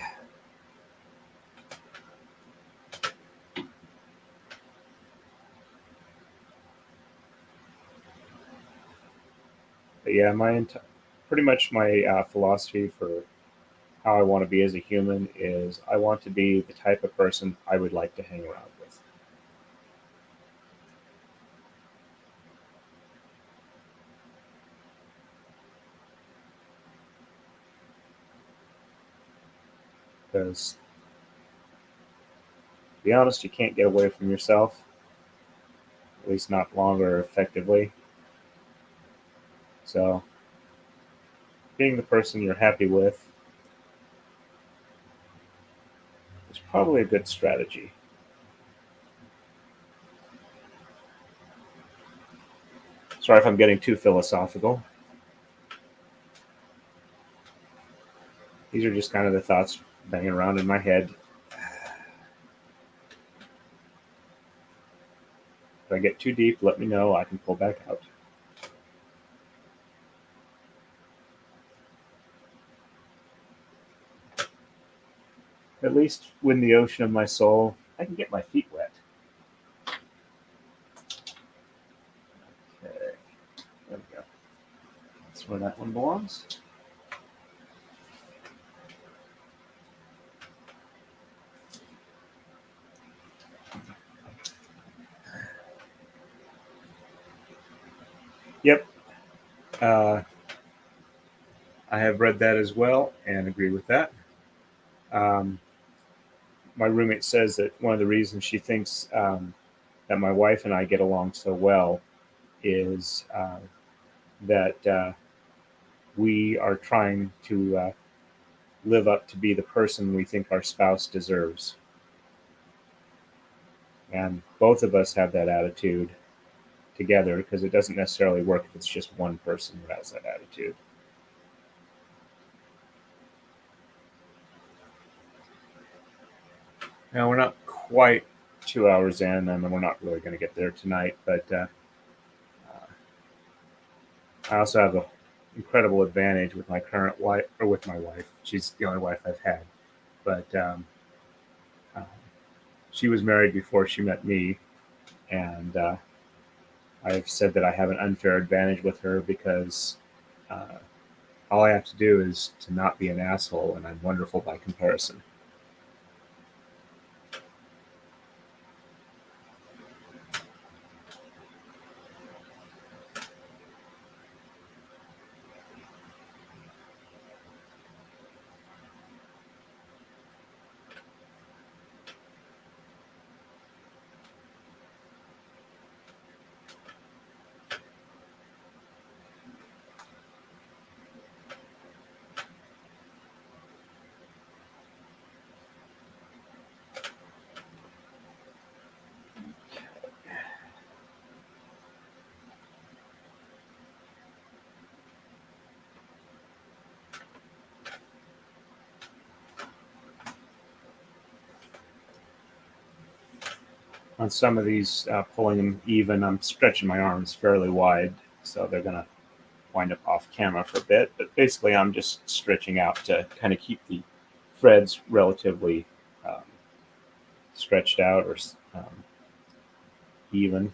But yeah, pretty much my philosophy for how I want to be as a human is I want to be the type of person I would like to hang around with. Because, to be honest, you can't get away from yourself, at least not longer effectively. So, being the person you're happy with is probably a good strategy. Sorry if I'm getting too philosophical. These are just kind of the thoughts banging around in my head. If I get too deep, let me know. I can pull back out. At least in the ocean of my soul, I can get my feet wet. Okay, there we go. That's where that one belongs. Yep. Uh, I have read that as well and agree with that. Um, my roommate says that one of the reasons she thinks that my wife and I get along so well is that we are trying to live up to be the person we think our spouse deserves. And both of us have that attitude together because it doesn't necessarily work if it's just one person who has that attitude. Now, we're not quite 2 hours in, and we're not really going to get there tonight, but I also have an incredible advantage with my current wife, or with my wife. She's the only wife I've had, but uh, she was married before she met me, and I've said that I have an unfair advantage with her because uh, all I have to do is to not be an asshole, and I'm wonderful by comparison. On some of these, pulling them even, I'm stretching my arms fairly wide, so they're going to wind up off camera for a bit. But basically, I'm just stretching out to kind of keep the threads relatively um, stretched out or even.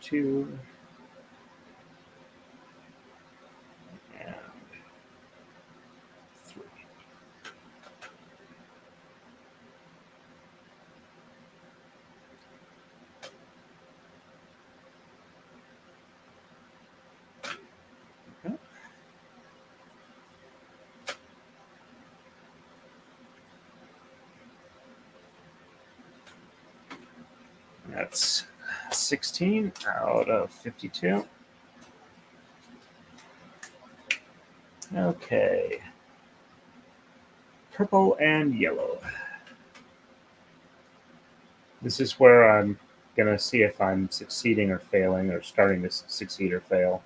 2 and 3. Okay. That's 16 out of 52. Okay. Purple and yellow. This is where I'm going to see if I'm succeeding or failing, or starting to succeed or fail.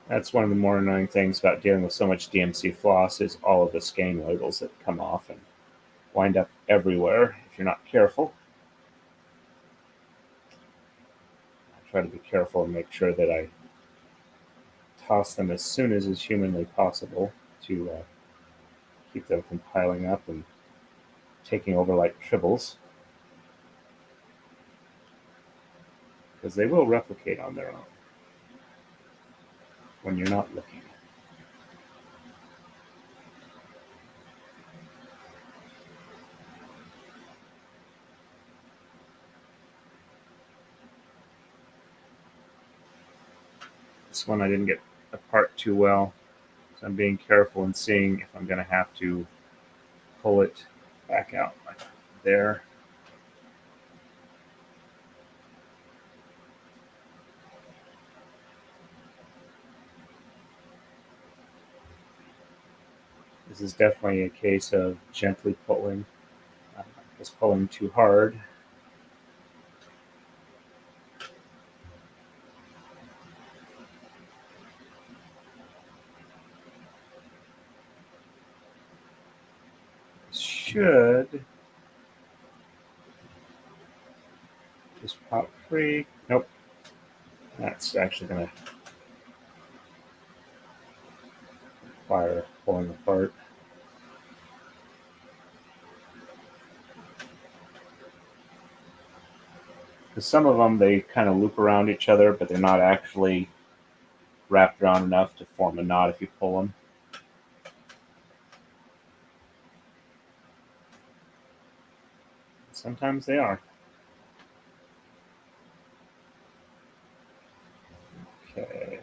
That's one of the more annoying things about dealing with so much DMC floss is all of the skein labels that come off and wind up everywhere if you're not careful. I try to be careful and make sure that I toss them as soon as is humanly possible to keep them from piling up and taking over like tribbles, because they will replicate on their own when you're not looking. This one I didn't get apart too well, so I'm being careful and seeing if I'm going to have to pull it back out like there. This is definitely a case of gently pulling, just pulling too hard. Should just pop free. Nope. That's actually going to require pulling apart. Because some of them, they kind of loop around each other, but they're not actually wrapped around enough to form a knot if you pull them. Sometimes they are. Okay.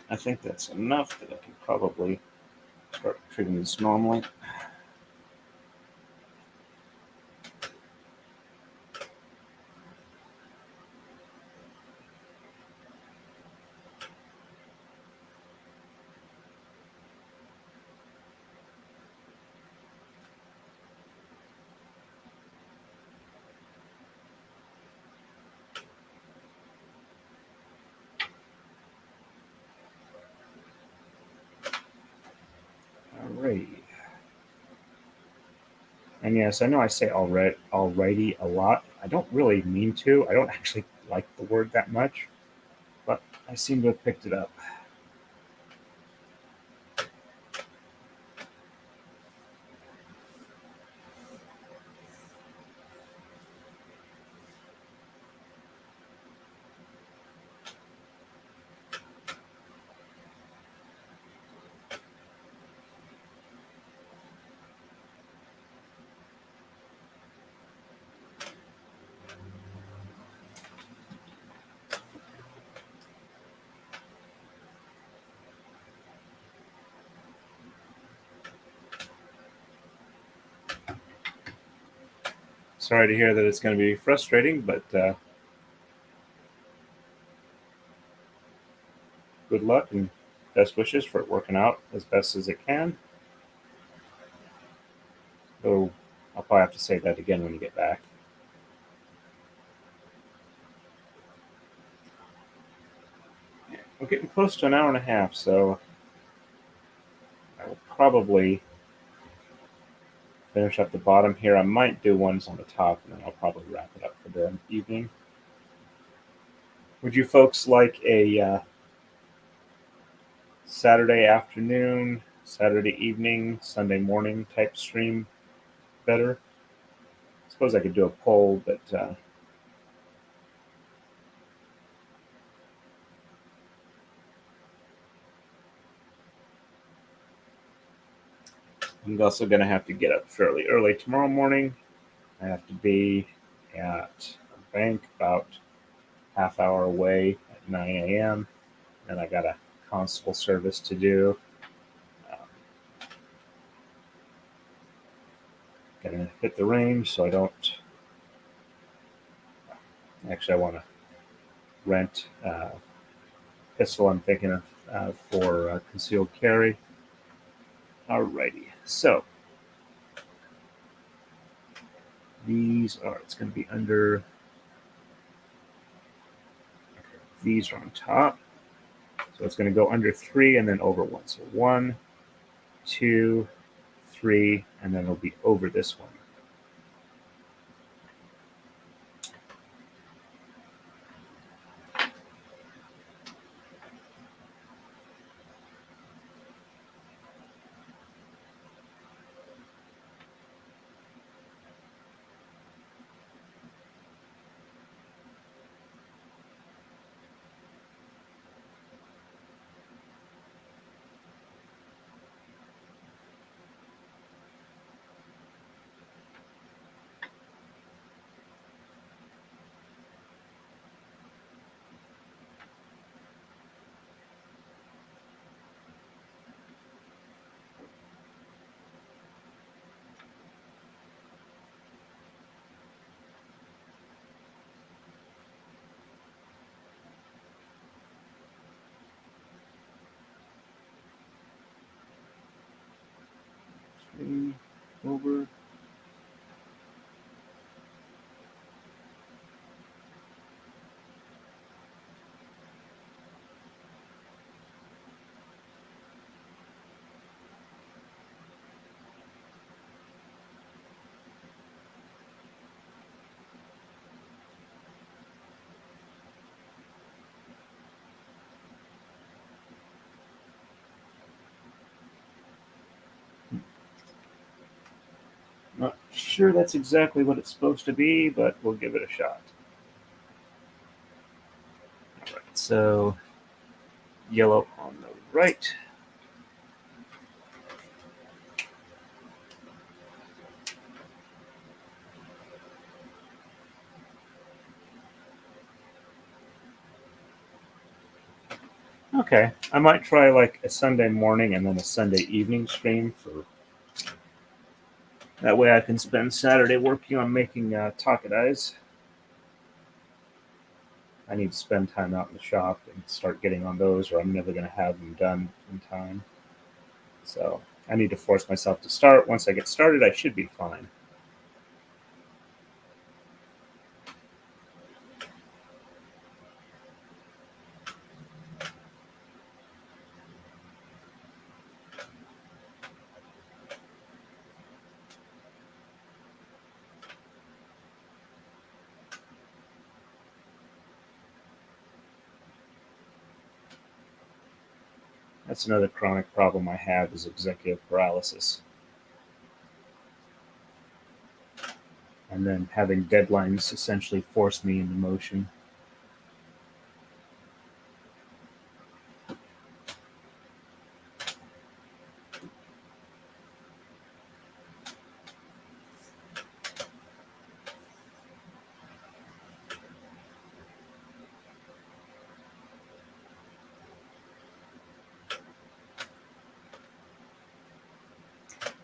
I think that's enough that I can probably start treating this normally. Alrighty. And yes, I know I say alrighty a lot. I don't really mean to. I don't actually like the word that much, but I seem to have picked it up. Sorry to hear that it's going to be frustrating, but good luck and best wishes for it working out as best as it can. Though I'll probably have to say that again when you get back. We're getting close to an hour and a half, so I will probably finish up the bottom here. I might do ones on the top, and then I'll probably wrap it up for the evening. Would you folks like a Saturday afternoon, Saturday evening, Sunday morning type stream better? I suppose I could do a poll, but I'm also going to have to get up fairly early tomorrow morning. I have to be at a bank about half hour away at 9 a.m. And I got a constable service to do. Gonna hit the range so I don't. Actually, I want to rent a pistol. I'm thinking of for concealed carry. Alrighty, so these are. It's going to be under. These are on top. So it's going to go under 3 and then over 1. So 1, 2, 3, and then it'll be over this one. Over. Not sure that's exactly what it's supposed to be, but we'll give it a shot. All right, so yellow on the right. Okay, I might try like a Sunday morning and then a Sunday evening stream for. That way I can spend Saturday working on making Takadais. I need to spend time out in the shop and start getting on those, or I'm never going to have them done in time. So I need to force myself to start. Once I get started, I should be fine. That's another chronic problem I have is executive paralysis. And then having deadlines essentially force me into motion.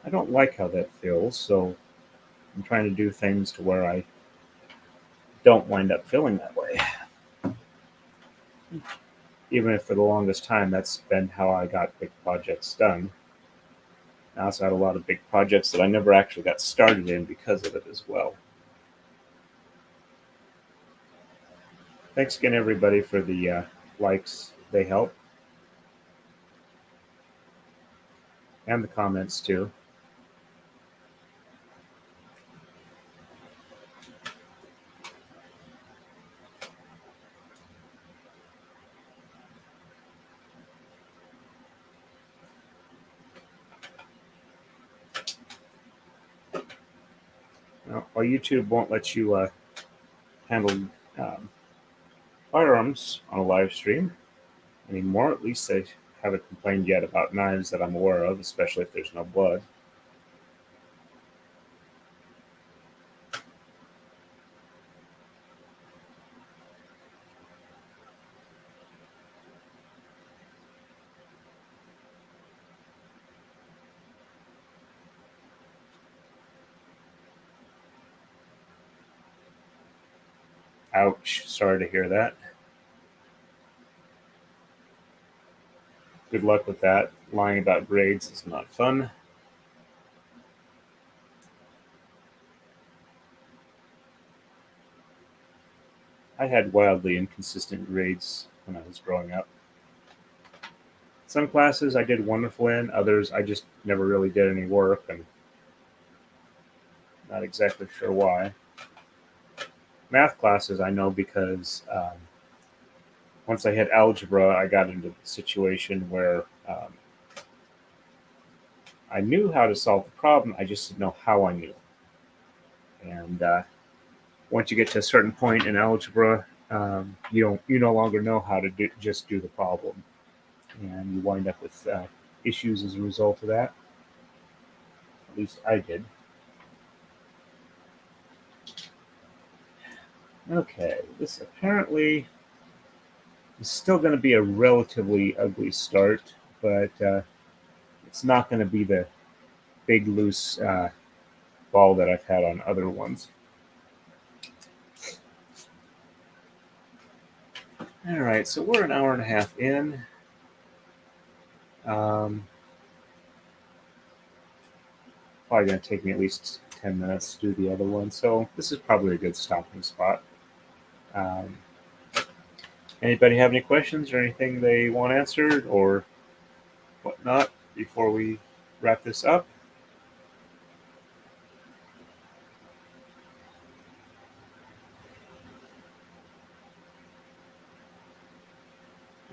I don't like how that feels, so I'm trying to do things to where I don't wind up feeling that way. Even if for the longest time that's been how I got big projects done. I also had a lot of big projects that I never actually got started in because of it as well. Thanks again, everybody, for the likes. They help. And the comments, too. Well, YouTube won't let you handle firearms on a live stream anymore. At least they haven't complained yet about knives that I'm aware of, especially if there's no blood. Ouch. Sorry to hear that. Good luck with that. Lying about grades is not fun. I had wildly inconsistent grades when I was growing up. Some classes I did wonderful in, others I just never really did any work, and not exactly sure why. Math classes I know because once I had algebra, I got into the situation where I knew how to solve the problem, I just didn't know how I knew. And once you get to a certain point in algebra, you no longer know how to just do the problem, and you wind up with issues as a result of that. At least I did. Okay, this apparently is still going to be a relatively ugly start, but it's not going to be the big loose ball that I've had on other ones. All right, so we're an hour and a half in. Probably going to take me at least 10 minutes to do the other one, so this is probably a good stopping spot. Anybody have any questions or anything they want answered or whatnot before we wrap this up?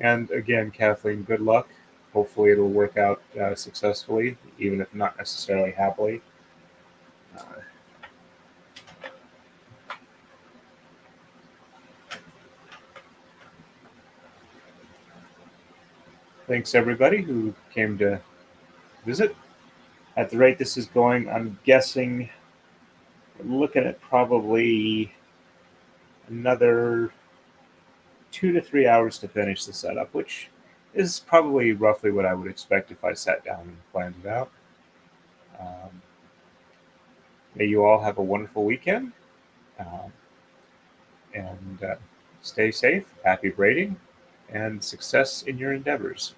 And again, Kathleen, good luck. Hopefully it'll work out successfully, even if not necessarily happily. Thanks everybody who came to visit. At the rate this is going, I'm guessing we're looking at probably another 2 to 3 hours to finish the setup, which is probably roughly what I would expect if I sat down and planned it out. May you all have a wonderful weekend, and stay safe, happy braiding, and success in your endeavors.